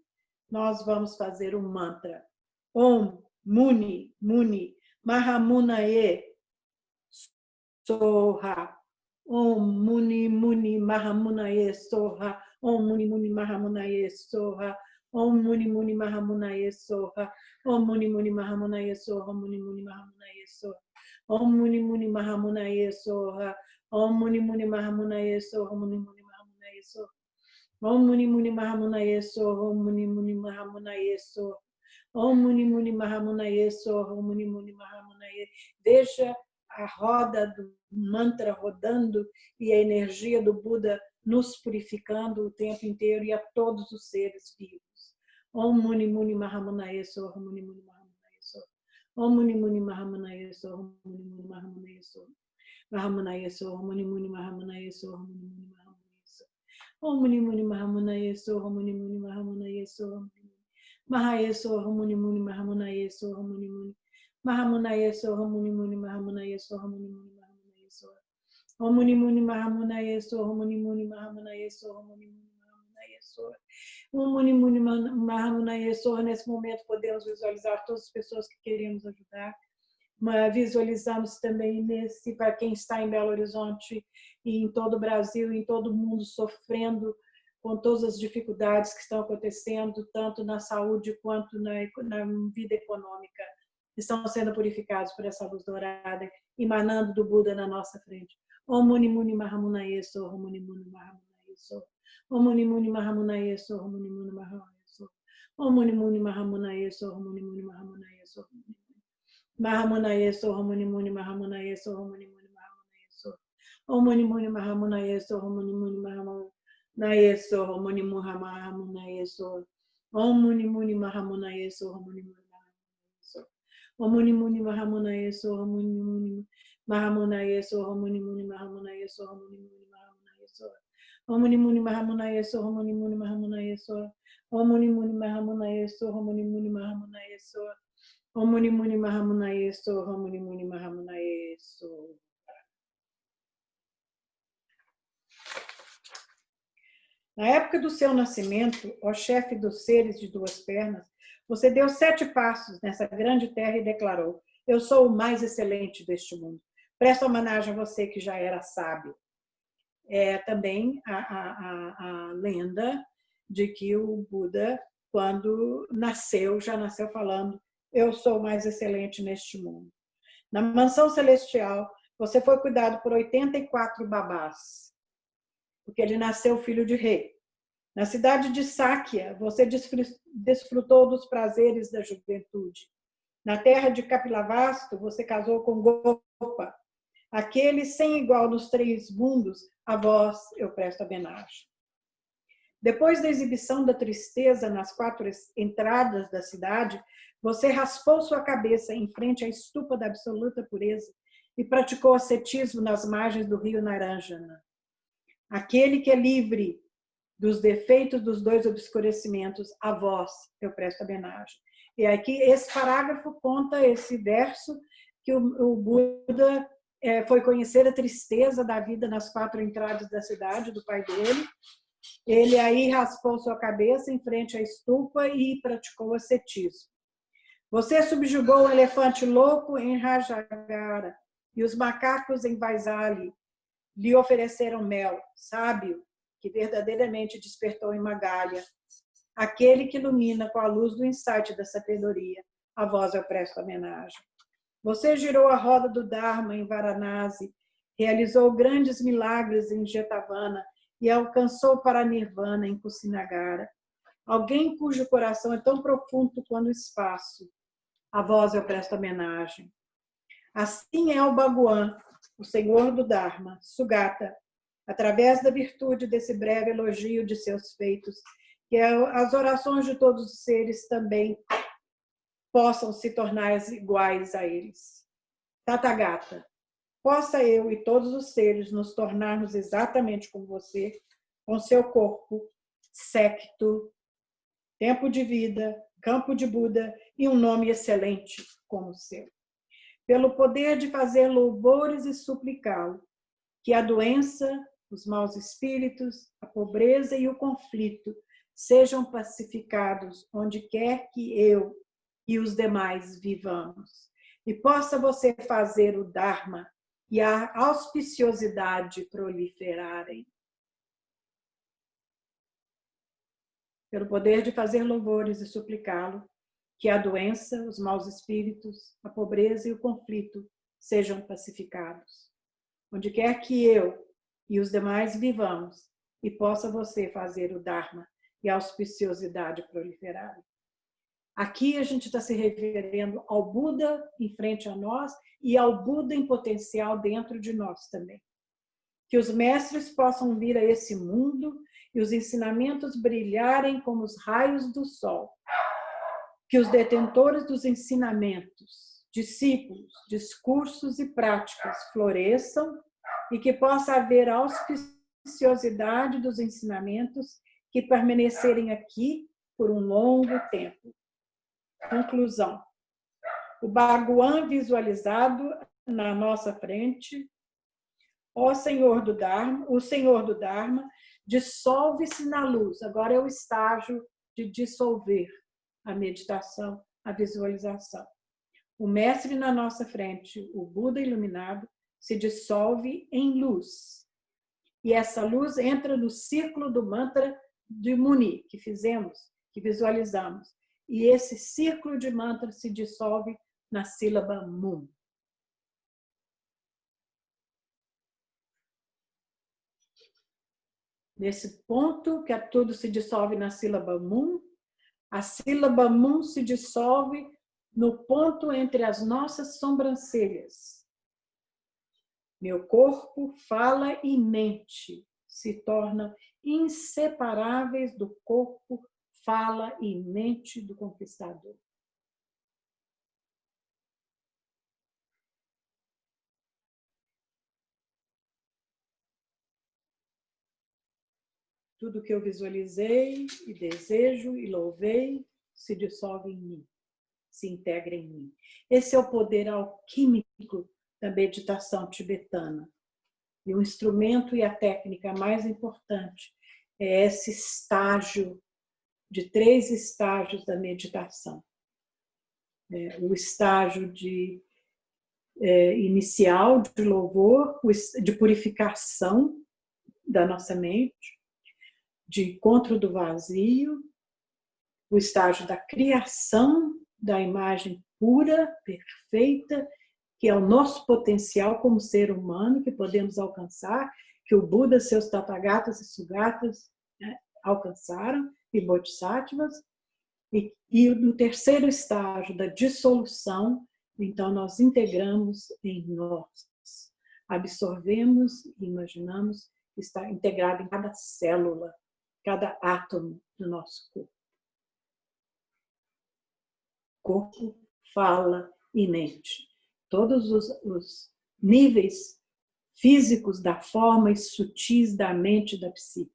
nós vamos fazer um mantra. Om Muni Muni Mahamunaye Soha. Om Muni Muni Mahamunaye Soha. Om Muni Muni Mahamunaye Soha. Om Muni Muni Mahamunaye Soha. Om Muni Muni Mahamunaye Soha. Om Muni Muni Mahamunaye Soha. Om Muni Muni Mahamunaye Soha. Om Muni Muni Mahamunaye Soha. Om Muni Muni Mahamunaye Soha. Om Muni Muni Mahamunaye Soha. Om Muni Muni Mahamunaye Soha. Om Muni Muni Mahamunaye Soha. Om Muni Muni Mahamunaye. Veja a roda do mantra rodando e a energia do Buda nos purificando o tempo inteiro e a todos os seres vivos. Om Muni Muni Mahamunaye Soha. Om Muni Muni Mahamunaye Soha. Om Muni Muni Mahamunaye Soha. Om Muni Muni Mahamunaye Soha. Mahamunaye Soha. Muni Muni Mahamunaye Soha. Muni Muni Mahamunaye Soha. Om Muni Muni Mahamunaye Soha. Muni Muni Mahamunaye Soha. Mahaye Soha. Muni Muni Mahamunaye Soha. Muni Muni Mahamunaye Soha. Muni Muni Mahamunaye Soha. Muni Muni Mahamunaye Soha. Om Muni Muni Mahamunaye Soha. Muni Muni Mahamunaye Soha. Muni Muni Mahamunaye Soha. Om Muni Muni Mahamunaye Soha. Nesse momento podemos visualizar todas as pessoas que queremos ajudar. Visualizamos também para quem está em Belo Horizonte e em todo o Brasil, em todo o mundo, sofrendo com todas as dificuldades que estão acontecendo, tanto na saúde quanto na vida econômica. Estão sendo purificados por essa luz dourada, emanando do Buda na nossa frente. Om Muni Muni Mahamunaye Soha. Om Muni Muni Mahamunaye Soha. Om Muni Muni Mahamunaye Soha. Om Muni Muni Mahamunaye Soha. Om Muni Muni Mahamunaye Soha. Om Muni Muni Mahamunaye Soha. Mahamunaye Soha. Muni Muni Mahamunaye Soha. Muni Muni Mahamunaye Soha. Om Muni Muni Mahamunaye Soha. Muni Muni Mahamunaye Soha. Muni Muni Mahamunaye Soha. Om Muni Muni Mahamunaye Soha. Muni Muni Om Muni Muni Mahamunaye Soha. Muni Muni Mahamunaye Soha. Muni Muni Mahamunaye Soha. Muni Muni Mahamunaye Soha. Om Muni Muni Mahamunaye Soha. Muni Muni Mahamunaye Soha. Om Muni Muni Mahamunaye Soha. Muni Muni Mahamunaye Soha. Om Muni Muni Mahamunaye Soha. Muni Muni Mahamunaye Soha. Na época do seu nascimento, ó chefe dos seres de 2 pernas, você deu 7 passos nessa grande terra e declarou: eu sou o mais excelente deste mundo. Presto homenagem a você que já era sábio. É também a lenda de que o Buda, quando nasceu, já nasceu falando: eu sou o mais excelente neste mundo. Na mansão celestial, você foi cuidado por 84 babás, porque ele nasceu filho de rei. Na cidade de Sáquia, você desfrutou dos prazeres da juventude. Na terra de Kapilavastu, você casou com Gopa, aquele sem igual nos 3 mundos, a vós eu presto homenagem. Depois da exibição da tristeza nas 4 entradas da cidade, você raspou sua cabeça em frente à estupa da absoluta pureza e praticou ascetismo nas margens do rio Narâjana. Aquele que é livre dos defeitos dos dois obscurecimentos, a vós eu presto homenagem. E aqui esse parágrafo conta esse verso que o Buda foi conhecer a tristeza da vida nas 4 entradas da cidade do pai dele. Ele aí raspou sua cabeça em frente à estupa e praticou ascetismo. Você subjugou o elefante louco em Rajagara e os macacos em Vaisali lhe ofereceram mel, sábio, que verdadeiramente despertou em Magalha, aquele que ilumina com a luz do insight da sabedoria. A vós eu presto homenagem. Você girou a roda do Dharma em Varanasi, realizou grandes milagres em Jetavana e alcançou para a Nirvana em Kusinagara. Alguém cujo coração é tão profundo quanto o espaço. A vós eu presto homenagem. Assim é o Bhagwan, o senhor do Dharma, Sugata, através da virtude desse breve elogio de seus feitos, que as orações de todos os seres também possam se tornar iguais a eles. Tathagata, possa eu e todos os seres nos tornarmos exatamente como você, com seu corpo, séquito, tempo de vida, campo de Buda e um nome excelente como o seu. Pelo poder de fazer louvores e suplicá-lo, que a doença, os maus espíritos, a pobreza e o conflito sejam pacificados onde quer que eu e os demais vivamos. E possa você fazer o Dharma e a auspiciosidade proliferarem. Pelo poder de fazer louvores e suplicá-lo, que a doença, os maus espíritos, a pobreza e o conflito sejam pacificados. Onde quer que eu e os demais vivamos, e possa você fazer o Dharma e a auspiciosidade proliferarem. Aqui a gente está se referindo ao Buda em frente a nós e ao Buda em potencial dentro de nós também. Que os mestres possam vir a esse mundo e os ensinamentos brilharem como os raios do sol. Que os detentores dos ensinamentos, discípulos, discursos e práticas floresçam e que possa haver auspiciosidade dos ensinamentos que permanecerem aqui por um longo tempo. Conclusão. O Bhagwan visualizado na nossa frente, ó Senhor do Dharma, o Senhor do Dharma, dissolve-se na luz. Agora é o estágio de dissolver a meditação, a visualização. O mestre na nossa frente, o Buda iluminado, se dissolve em luz. E essa luz entra no círculo do mantra de Muni, que fizemos, que visualizamos. E esse círculo de mantra se dissolve na sílaba Mum. Nesse ponto que tudo se dissolve na sílaba Mum, a sílaba Mum se dissolve no ponto entre as nossas sobrancelhas. Meu corpo, fala e mente se tornam inseparáveis do corpo, fala e mente do conquistador. Tudo que eu visualizei e desejo e louvei se dissolve em mim, se integra em mim. Esse é o poder alquímico da meditação tibetana. E o instrumento e a técnica mais importante é esse estágio, de 3 estágios da meditação. O estágio inicial de louvor, de purificação da nossa mente, de encontro do vazio, o estágio da criação da imagem pura, perfeita, que é o nosso potencial como ser humano, que podemos alcançar, que o Buda, seus Tathagatas e Sugatas alcançaram, e Bodhisattvas. E no terceiro estágio da dissolução, então nós integramos em nós, absorvemos e imaginamos que está integrado em cada célula, cada átomo do nosso corpo. Corpo, fala e mente. Todos os níveis físicos da forma e sutis da mente e da psique.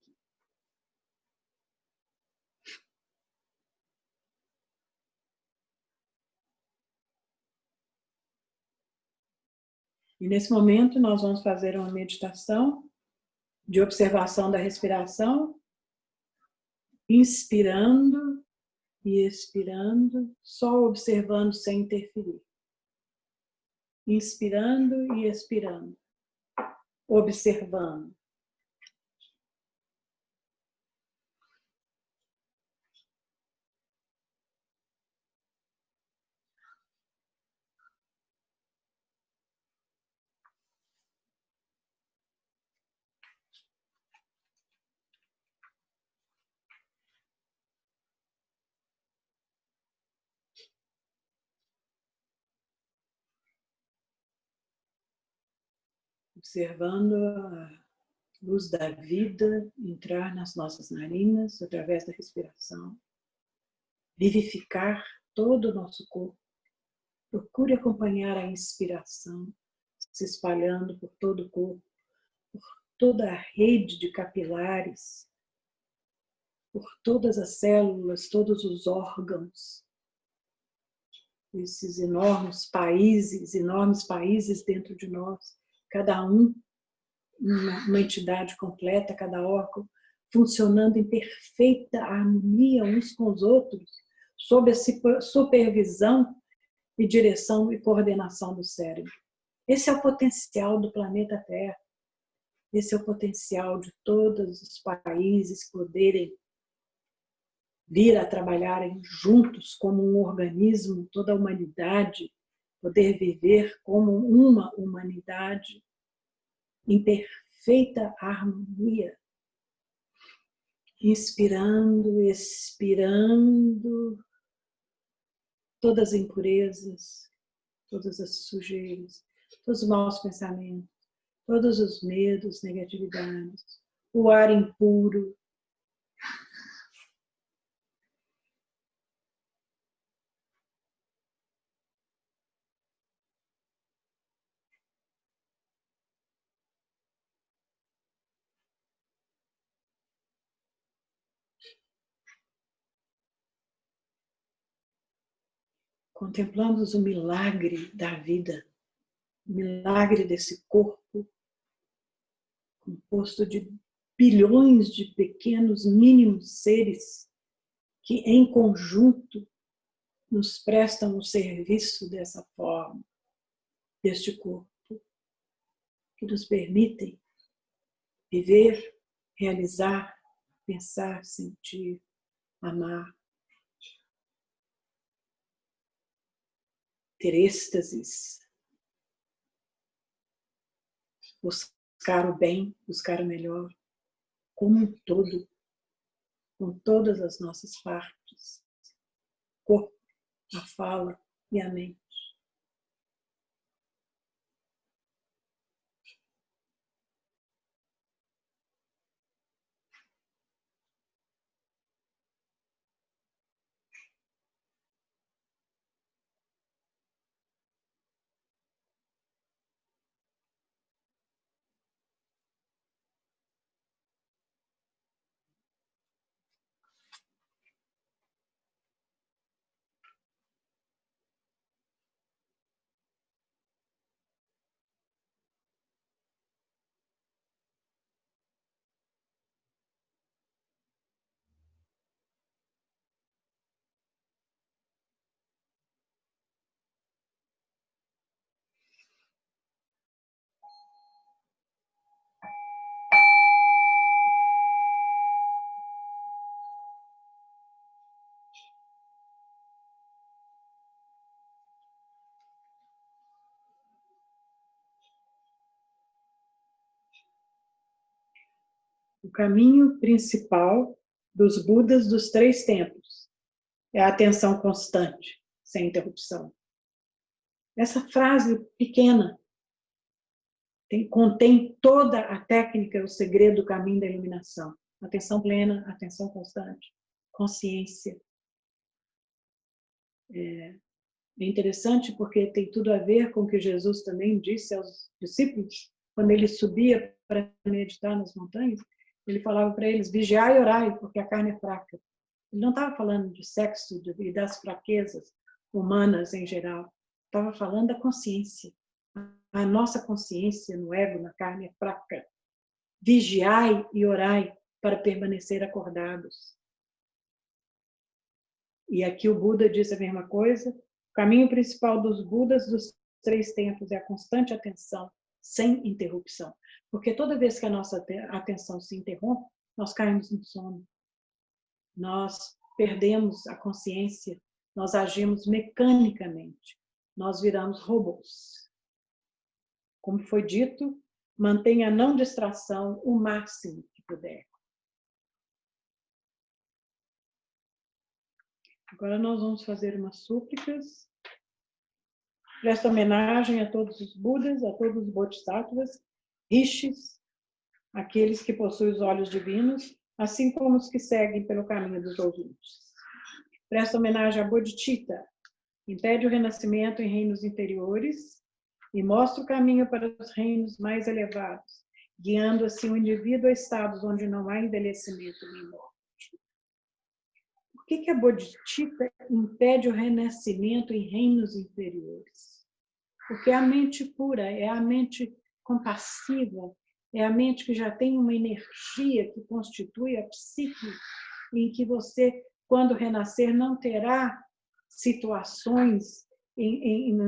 E nesse momento nós vamos fazer uma meditação de observação da respiração, inspirando e expirando, só observando sem interferir. Inspirando e expirando, observando. Observando a luz da vida entrar nas nossas narinas através da respiração, vivificar todo o nosso corpo. Procure acompanhar a inspiração se espalhando por todo o corpo, por toda a rede de capilares, por todas as células, todos os órgãos, esses enormes países dentro de nós, cada um uma entidade completa, cada órgão funcionando em perfeita harmonia uns com os outros, sob a supervisão e direção e coordenação do cérebro. Esse é o potencial do planeta Terra. Esse é o potencial de todos os países poderem vir a trabalharem juntos como um organismo, toda a humanidade, poder viver como uma humanidade em perfeita harmonia. Inspirando, expirando todas as impurezas, todas as sujeiras, todos os maus pensamentos, todos os medos, negatividades, o ar impuro. Contemplamos o milagre da vida, o milagre desse corpo, composto de bilhões de pequenos, mínimos seres que, em conjunto, nos prestam o serviço dessa forma, deste corpo, que nos permitem viver, realizar, pensar, sentir, amar, ter êxtases, buscar o bem, buscar o melhor, como um todo, com todas as nossas partes, o corpo, a fala e a mente. O caminho principal dos Budas dos 3 tempos é a atenção constante, sem interrupção. Essa frase pequena contém toda a técnica, o segredo do caminho da iluminação. Atenção plena, atenção constante, consciência. É interessante porque tem tudo a ver com o que Jesus também disse aos discípulos, quando ele subia para meditar nas montanhas, ele falava para eles, vigiai e orai, porque a carne é fraca. Ele não estava falando de sexo e das fraquezas humanas em geral, estava falando da consciência. A nossa consciência no ego, na carne, é fraca. Vigiai e orai para permanecer acordados. E aqui o Buda diz a mesma coisa. O caminho principal dos Budas dos 3 tempos é a constante atenção, sem interrupção. Porque toda vez que a nossa atenção se interrompe, nós caímos no sono. Nós perdemos a consciência, nós agimos mecanicamente, nós viramos robôs. Como foi dito, mantenha a não distração o máximo que puder. Agora nós vamos fazer umas súplicas. Presta homenagem a todos os Budas, a todos os Bodhisattvas, Rishis, aqueles que possuem os olhos divinos, assim como os que seguem pelo caminho dos ouvintes. Presta homenagem a Bodhicitta, impede o renascimento em reinos inferiores e mostra o caminho para os reinos mais elevados, guiando assim o indivíduo a estados onde não há envelhecimento nem morte. Por que a Bodhicitta impede o renascimento em reinos inferiores? Porque a mente pura é a mente compassiva, é a mente que já tem uma energia que constitui a psique, em que você, quando renascer, não terá situações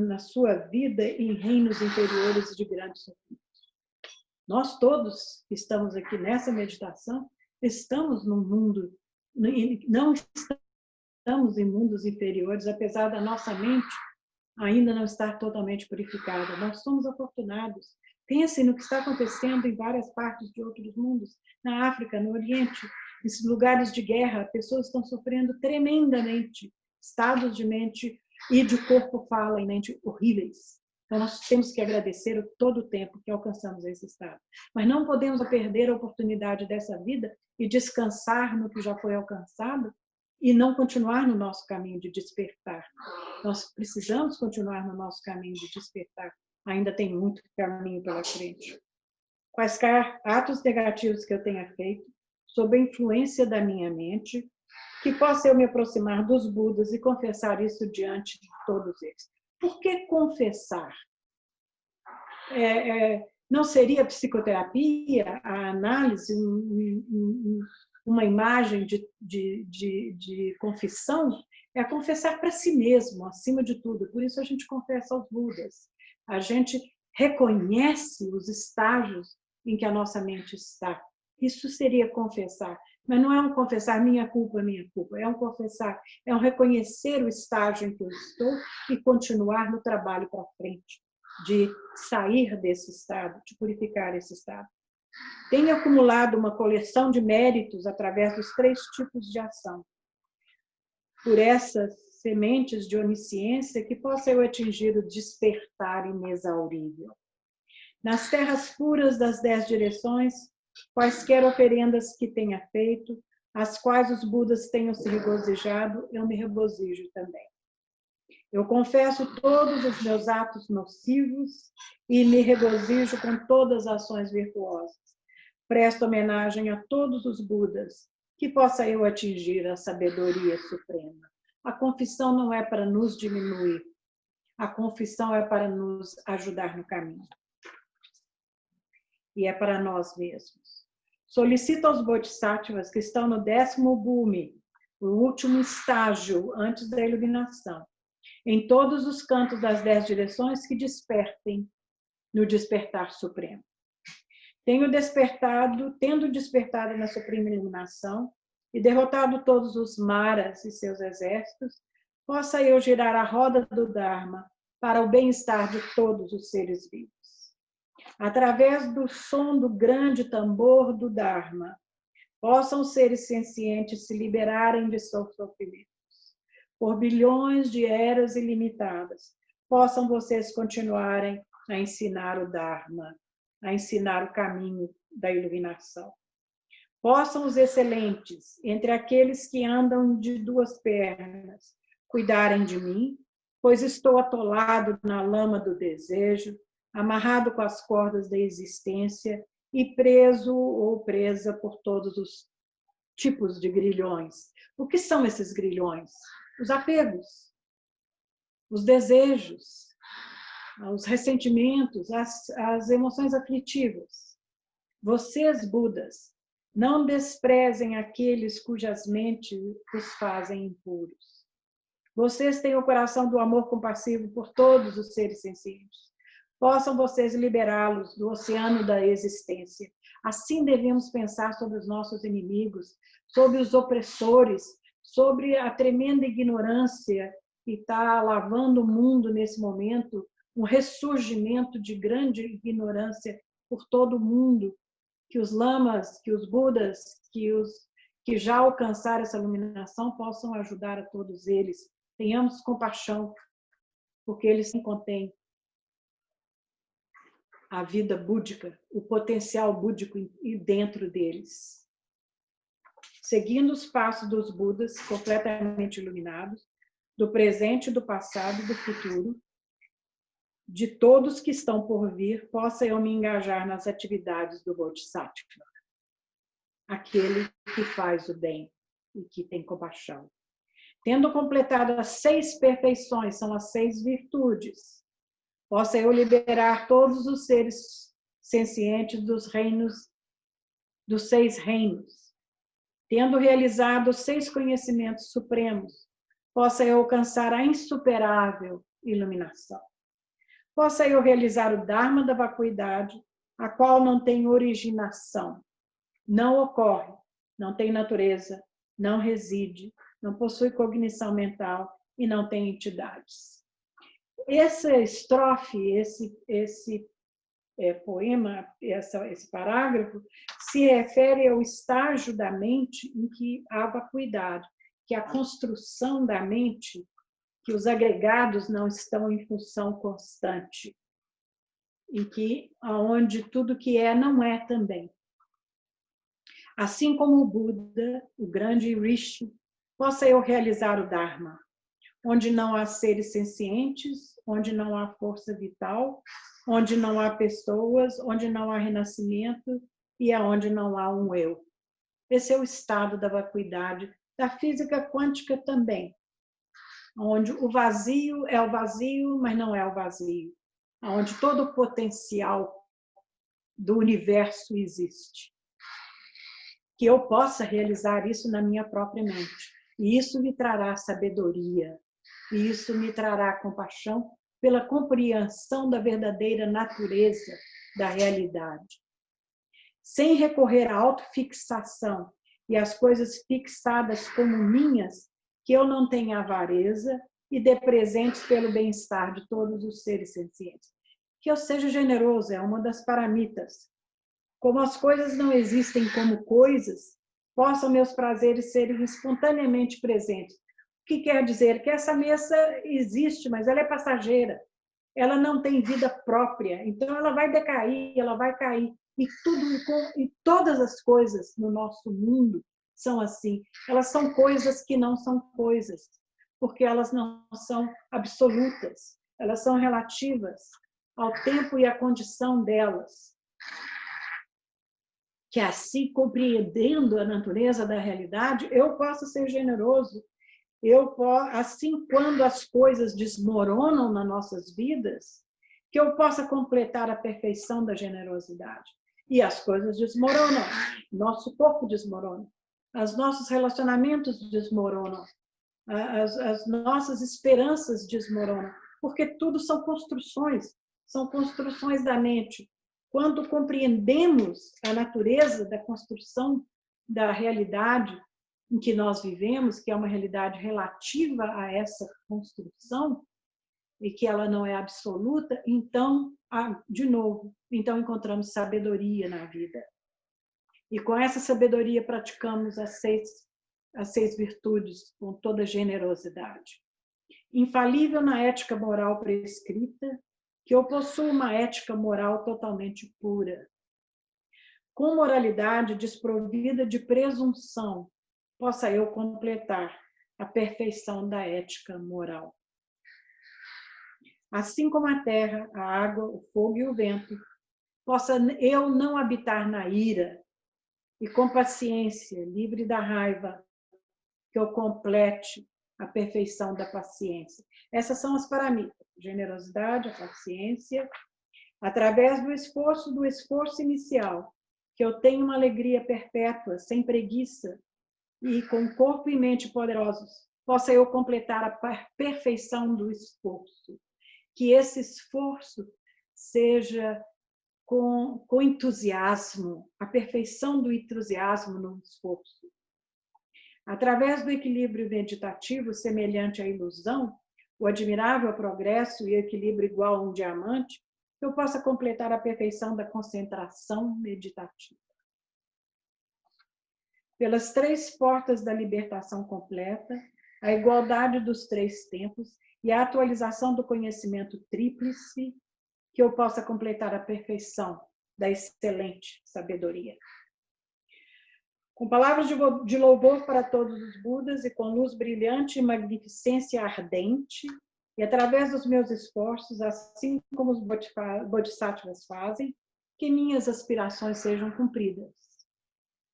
na sua vida em reinos inferiores de grande sofrimento. Nós todos que estamos aqui nessa meditação, estamos num mundo, não estamos em mundos inferiores, apesar da nossa mente ainda não estar totalmente purificada. Nós somos afortunados. Pense no que está acontecendo em várias partes de outros mundos, na África, no Oriente, nesses lugares de guerra, pessoas estão sofrendo tremendamente, estados de mente e de corpo, fala e mente horríveis. Então, nós temos que agradecer todo o tempo que alcançamos esse estado. Mas não podemos perder a oportunidade dessa vida e descansar no que já foi alcançado e não continuar no nosso caminho de despertar. Nós precisamos continuar no nosso caminho de despertar. Ainda tem muito caminho pela frente. Quaisquer atos negativos que eu tenha feito, sob a influência da minha mente, que possa eu me aproximar dos Budas e confessar isso diante de todos eles. Por que confessar? Não seria psicoterapia, a análise, uma imagem de confissão? É confessar para si mesmo, acima de tudo. Por isso a gente confessa aos Budas. A gente reconhece os estágios em que a nossa mente está. Isso seria confessar. Mas não é um confessar minha culpa. É um confessar, é um reconhecer o estágio em que eu estou e continuar no trabalho para frente, de sair desse estado, de purificar esse estado. Tenho acumulado uma coleção de méritos através dos 3 tipos de ação. Por essas sementes de onisciência, que possa eu atingir o despertar inexaurível. Nas terras puras das 10 direções, quaisquer oferendas que tenha feito, as quais os Budas tenham se regozijado, eu me regozijo também. Eu confesso todos os meus atos nocivos e me regozijo com todas as ações virtuosas. Presto homenagem a todos os Budas, que possa eu atingir a sabedoria suprema. A confissão não é para nos diminuir, a confissão é para nos ajudar no caminho. E é para nós mesmos. Solicito aos Bodhisattvas que estão no 10º bhumi, o último estágio antes da iluminação, em todos os cantos das 10 direções, que despertem no despertar supremo. Tendo despertado na suprema iluminação e derrotado todos os maras e seus exércitos, possa eu girar a roda do Dharma para o bem-estar de todos os seres vivos. Através do som do grande tambor do Dharma, possam os seres sencientes se liberarem de seus sofrimentos. Por bilhões de eras ilimitadas, possam vocês continuarem a ensinar o Dharma, a ensinar o caminho da iluminação. Possam os excelentes, entre aqueles que andam de 2 pernas, cuidarem de mim pois estou atolado na lama do desejo, amarrado com as cordas da existência e preso ou presa por todos os tipos de grilhões. O que são esses grilhões? Os apegos, os desejos, os ressentimentos, as emoções aflitivas. Vocês, Budas, não desprezem aqueles cujas mentes os fazem impuros. Vocês têm o coração do amor compassivo por todos os seres sencientes. Possam vocês liberá-los do oceano da existência. Assim devemos pensar sobre os nossos inimigos, sobre os opressores, sobre a tremenda ignorância que está lavando o mundo nesse momento, um ressurgimento de grande ignorância por todo o mundo, que os lamas, que os budas, que já alcançaram essa iluminação possam ajudar a todos eles. Tenhamos compaixão, porque eles contêm a vida búdica, o potencial búdico dentro deles. Seguindo os passos dos Budas completamente iluminados, do presente, do passado e do futuro, de todos que estão por vir, possa eu me engajar nas atividades do Bodhisattva, aquele que faz o bem e que tem compaixão. Tendo completado as 6 perfeições, são as 6 virtudes, possa eu liberar todos os seres sencientes dos 6 reinos. Tendo realizado os 6 conhecimentos supremos, possa eu alcançar a insuperável iluminação. Possa eu realizar o Dharma da vacuidade, a qual não tem originação, não ocorre, não tem natureza, não reside, não possui cognição mental e não tem entidades. Essa estrofe, esse poema, esse parágrafo, se refere ao estágio da mente em que há vacuidade, que a construção da mente, que os agregados não estão em função constante, em que onde tudo que é não é também. Assim como o Buda, o grande Rishi, possa eu realizar o Dharma, onde não há seres sencientes, onde não há força vital, onde não há pessoas, onde não há renascimento e aonde não há um eu. Esse é o estado da vacuidade, da física quântica também, onde o vazio é o vazio, mas não é o vazio, onde todo o potencial do universo existe. Que eu possa realizar isso na minha própria mente. E isso me trará sabedoria, e isso me trará compaixão pela compreensão da verdadeira natureza da realidade. Sem recorrer à autofixação e às coisas fixadas como minhas, que eu não tenha avareza e dê presentes pelo bem-estar de todos os seres sencientes. Que eu seja generoso, é uma das paramitas. Como as coisas não existem como coisas, possam meus prazeres serem espontaneamente presentes. O que quer dizer? Que essa mesa existe, mas ela é passageira. Ela não tem vida própria, então ela vai decair, ela vai cair. E todas as coisas no nosso mundo são assim. Elas são coisas que não são coisas, porque elas não são absolutas. Elas são relativas ao tempo e à condição delas. Que assim, compreendendo a natureza da realidade, eu posso ser generoso. Assim, quando as coisas desmoronam nas nossas vidas, que eu possa completar a perfeição da generosidade. E as coisas desmoronam, nosso corpo desmorona, os nossos relacionamentos desmoronam, as nossas esperanças desmoronam, porque tudo são construções da mente. Quando compreendemos a natureza da construção da realidade em que nós vivemos, que é uma realidade relativa a essa construção, e que ela não é absoluta, então, de novo, então encontramos sabedoria na vida. E com essa sabedoria praticamos as seis virtudes com toda generosidade. Infalível na ética moral prescrita, que eu possuo uma ética moral totalmente pura. Com moralidade desprovida de presunção, possa eu completar a perfeição da ética moral. assim como a terra, a água, o fogo e o vento, possa eu não habitar na ira, e com paciência, livre da raiva, que eu complete a perfeição da paciência. Essas são as paramitas: generosidade, a paciência, através do esforço inicial, que eu tenho uma alegria perpétua, sem preguiça, e com corpo e mente poderosos, possa eu completar a perfeição do esforço. Que esse esforço seja com entusiasmo, a perfeição do entusiasmo no esforço. Através do equilíbrio meditativo semelhante à ilusão, o admirável progresso e equilíbrio igual a um diamante, eu possa completar a perfeição da concentração meditativa. Pelas 3 portas da libertação completa, a igualdade dos 3 tempos e a atualização do conhecimento tríplice, que eu possa completar a perfeição da excelente sabedoria. Com palavras de louvor para todos os Budas e com luz brilhante e magnificência ardente, e através dos meus esforços, assim como os Bodhisattvas fazem, que minhas aspirações sejam cumpridas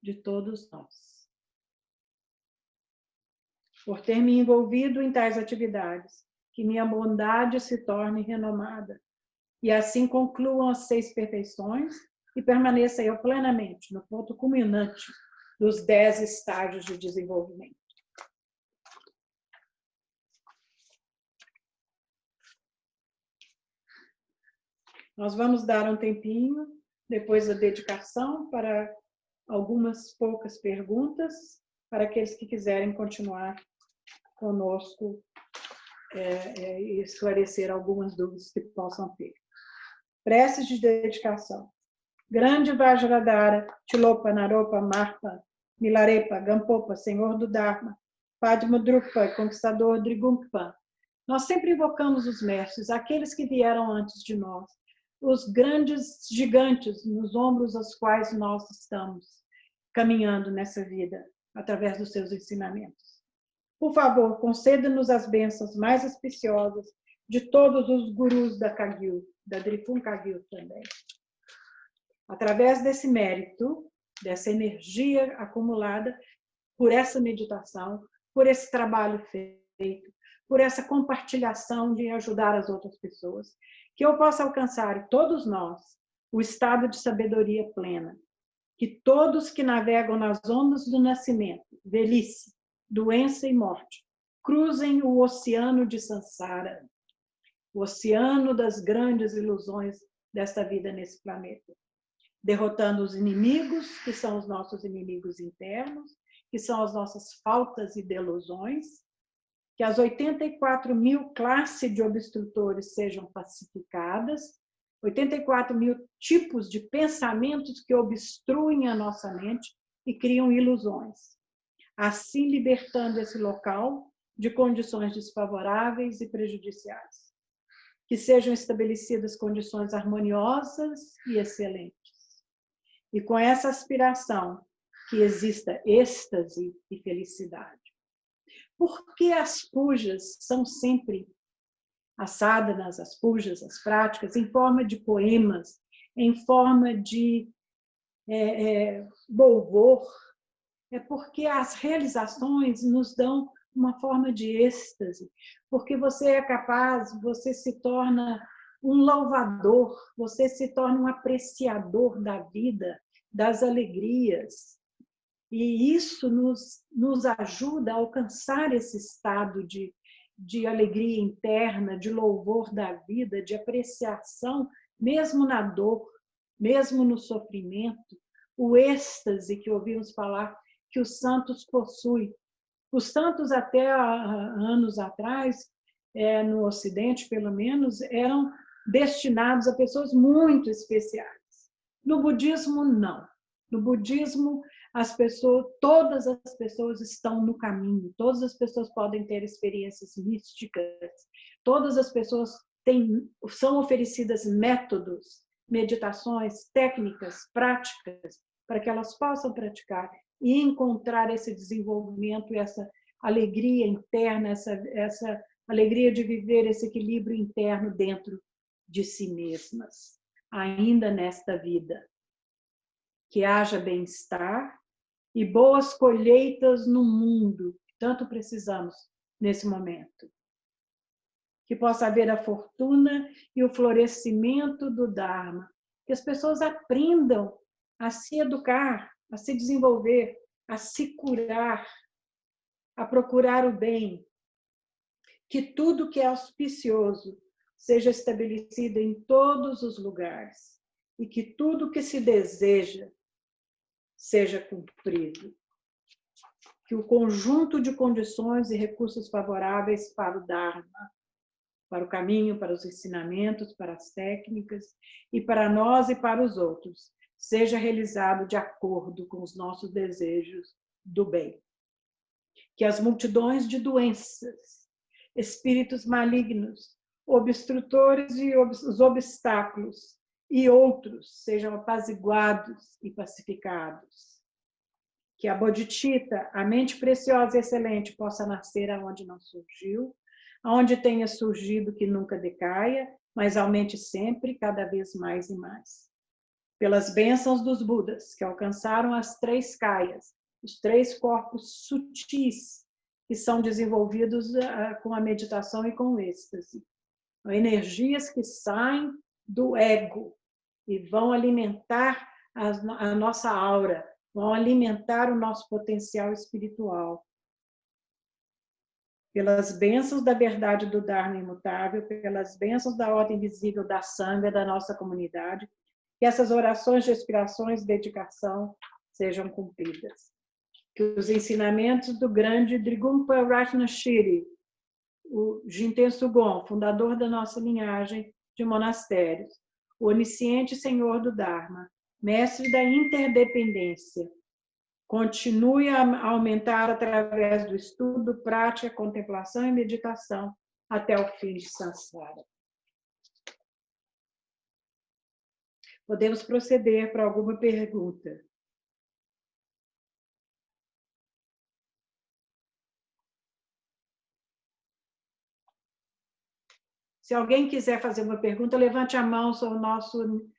de todos nós. Por ter me envolvido em tais atividades, que minha bondade se torne renomada, e assim concluam as 6 perfeições e permaneça eu plenamente no ponto culminante dos 10 estágios de desenvolvimento. Nós vamos dar um tempinho, depois da dedicação, para algumas poucas perguntas, para aqueles que quiserem continuar conosco e esclarecer algumas dúvidas que possam ter. Preces de dedicação. Grande Vajradhara, Tilopa, Naropa, Marpa, Milarepa, Gampopa, Senhor do Dharma, Padma-drupa, Conquistador Drigungpa. Nós sempre invocamos os mestres, aqueles que vieram antes de nós, os grandes gigantes nos ombros aos quais nós estamos caminhando nessa vida, através dos seus ensinamentos. Por favor, conceda-nos as bênçãos mais auspiciosas de todos os gurus da Kagyu, da Dripung Kagyu também. Através desse mérito, dessa energia acumulada por essa meditação, por esse trabalho feito, por essa compartilhação de ajudar as outras pessoas, que eu possa alcançar, todos nós, o estado de sabedoria plena, que todos que navegam nas ondas do nascimento, velhice, doença e morte, cruzem o oceano de Sansara, o oceano das grandes ilusões desta vida nesse planeta, derrotando os inimigos, que são os nossos inimigos internos, que são as nossas faltas e delusões, que as 84.000 classes de obstrutores sejam pacificadas, 84.000 tipos de pensamentos que obstruem a nossa mente e criam ilusões, assim libertando esse local de condições desfavoráveis e prejudiciais. Que sejam estabelecidas condições harmoniosas e excelentes. E com essa aspiração, que exista êxtase e felicidade. Por que as pujas são sempre as sadhanas, as pujas, as práticas, em forma de poemas, em forma de louvor? É porque as realizações nos dão uma forma de êxtase, porque você é capaz, você se torna um louvador, você se torna um apreciador da vida, das alegrias. E isso nos ajuda a alcançar esse estado de alegria interna, de louvor da vida, de apreciação, mesmo na dor, mesmo no sofrimento, o êxtase que ouvimos falar que os santos possuem. Os santos, até anos atrás, no Ocidente, pelo menos, eram destinados a pessoas muito especiais. No budismo, não. No budismo, todas as pessoas estão no caminho, todas as pessoas podem ter experiências místicas, todas as pessoas são oferecidas métodos, meditações, técnicas, práticas, para que elas possam praticar e encontrar esse desenvolvimento, essa alegria interna, essa alegria de viver esse equilíbrio interno dentro de si mesmas, ainda nesta vida. Que haja bem-estar e boas colheitas no mundo, que tanto precisamos nesse momento. Que possa haver a fortuna e o florescimento do Dharma, que as pessoas aprendam a se educar, a se desenvolver, a se curar, a procurar o bem, que tudo que é auspicioso seja estabelecido em todos os lugares e que tudo que se deseja seja cumprido. Que o conjunto de condições e recursos favoráveis para o Dharma, para o caminho, para os ensinamentos, para as técnicas e para nós e para os outros, seja realizado de acordo com os nossos desejos do bem. Que as multidões de doenças, espíritos malignos, obstrutores e os obstáculos e outros sejam apaziguados e pacificados. Que a bodhicitta, a mente preciosa e excelente, possa nascer aonde não surgiu, aonde tenha surgido que nunca decaia, mas aumente sempre, cada vez mais e mais. Pelas bênçãos dos Budas, que alcançaram as 3 kayas, os 3 corpos sutis, que são desenvolvidos com a meditação e com o êxtase. Energias que saem do ego e vão alimentar a nossa aura, vão alimentar o nosso potencial espiritual. Pelas bênçãos da verdade do Dharma imutável, pelas bênçãos da ordem visível da Sangha, da nossa comunidade, que essas orações de aspirações e dedicação sejam cumpridas. Que os ensinamentos do grande Drigumpa Ratnashiri, o Jinten Sugon, fundador da nossa linhagem de monastérios, o onisciente Senhor do Dharma, mestre da interdependência, continue a aumentar através do estudo, prática, contemplação e meditação até o fim de Samsara. Podemos proceder para alguma pergunta. Se alguém quiser fazer uma pergunta, levante a mão, sou o nosso...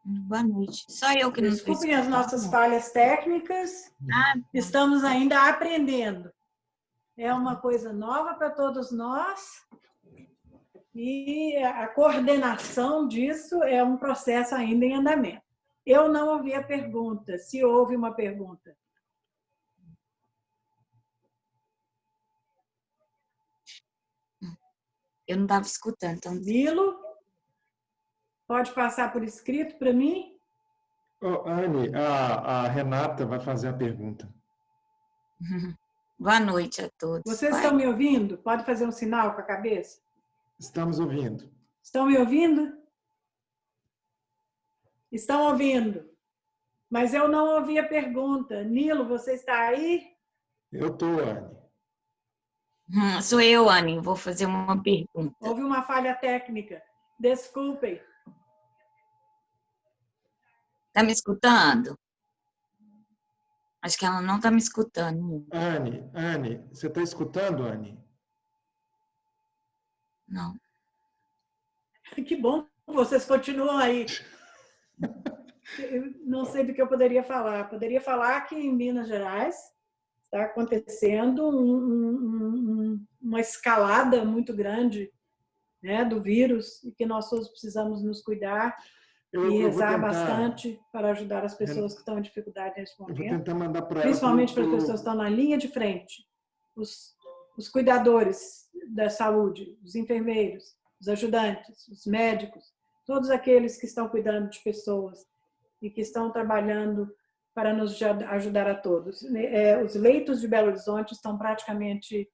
Boa noite. Só eu que não estou Desculpem as escutando. nossas falhas técnicas. Estamos ainda aprendendo. É uma coisa nova para todos nós. E a coordenação disso é um processo ainda em andamento. Eu não ouvi a pergunta, se houve uma pergunta. Eu não estava escutando. Então... Nilo, pode passar por escrito para mim? Oh, Anne, a Renata vai fazer a pergunta. Boa noite a todos. Vocês estão me ouvindo? Pode fazer um sinal com a cabeça? Estamos ouvindo. Estão me ouvindo? Estão ouvindo. Mas eu não ouvi a pergunta. Nilo, você está aí? Eu estou, Anne. Sou eu, Anne. Vou fazer uma pergunta. Houve uma falha técnica. Desculpem. Está me escutando? Acho que ela não está me escutando. Anne, você está escutando, Anne? Não. Que bom, vocês continuam aí. Eu não sei do que eu poderia falar. Poderia falar que em Minas Gerais está acontecendo uma escalada muito grande, né, do vírus e que nós todos precisamos nos cuidar e Eu vou rezar tentar, bastante para ajudar as pessoas que estão em dificuldade nesse eu vou momento, tentar mandar para ela principalmente para as pessoas que estão na linha de frente, os cuidadores da saúde, os enfermeiros, os ajudantes, os médicos, todos aqueles que estão cuidando de pessoas e que estão trabalhando para nos ajudar a todos. Os leitos de Belo Horizonte estão praticamente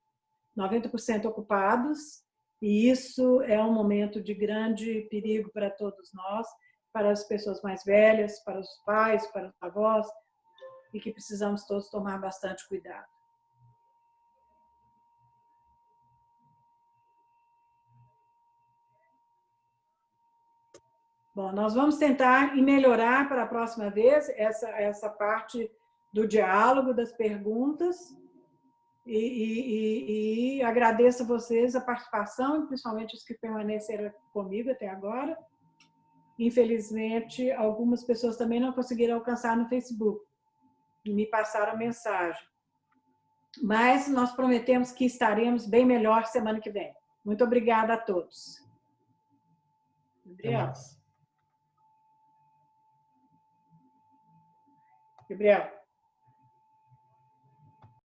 90% ocupados, e isso é um momento de grande perigo para todos nós, para as pessoas mais velhas, para os pais, para os avós, e que precisamos todos tomar bastante cuidado. Bom, nós vamos tentar melhorar para a próxima vez essa parte do diálogo, das perguntas, e agradeço a vocês a participação, principalmente os que permaneceram comigo até agora. Infelizmente, algumas pessoas também não conseguiram alcançar no Facebook e me passaram mensagem. Mas nós prometemos que estaremos bem melhor semana que vem. Muito obrigada a todos. Gabriel.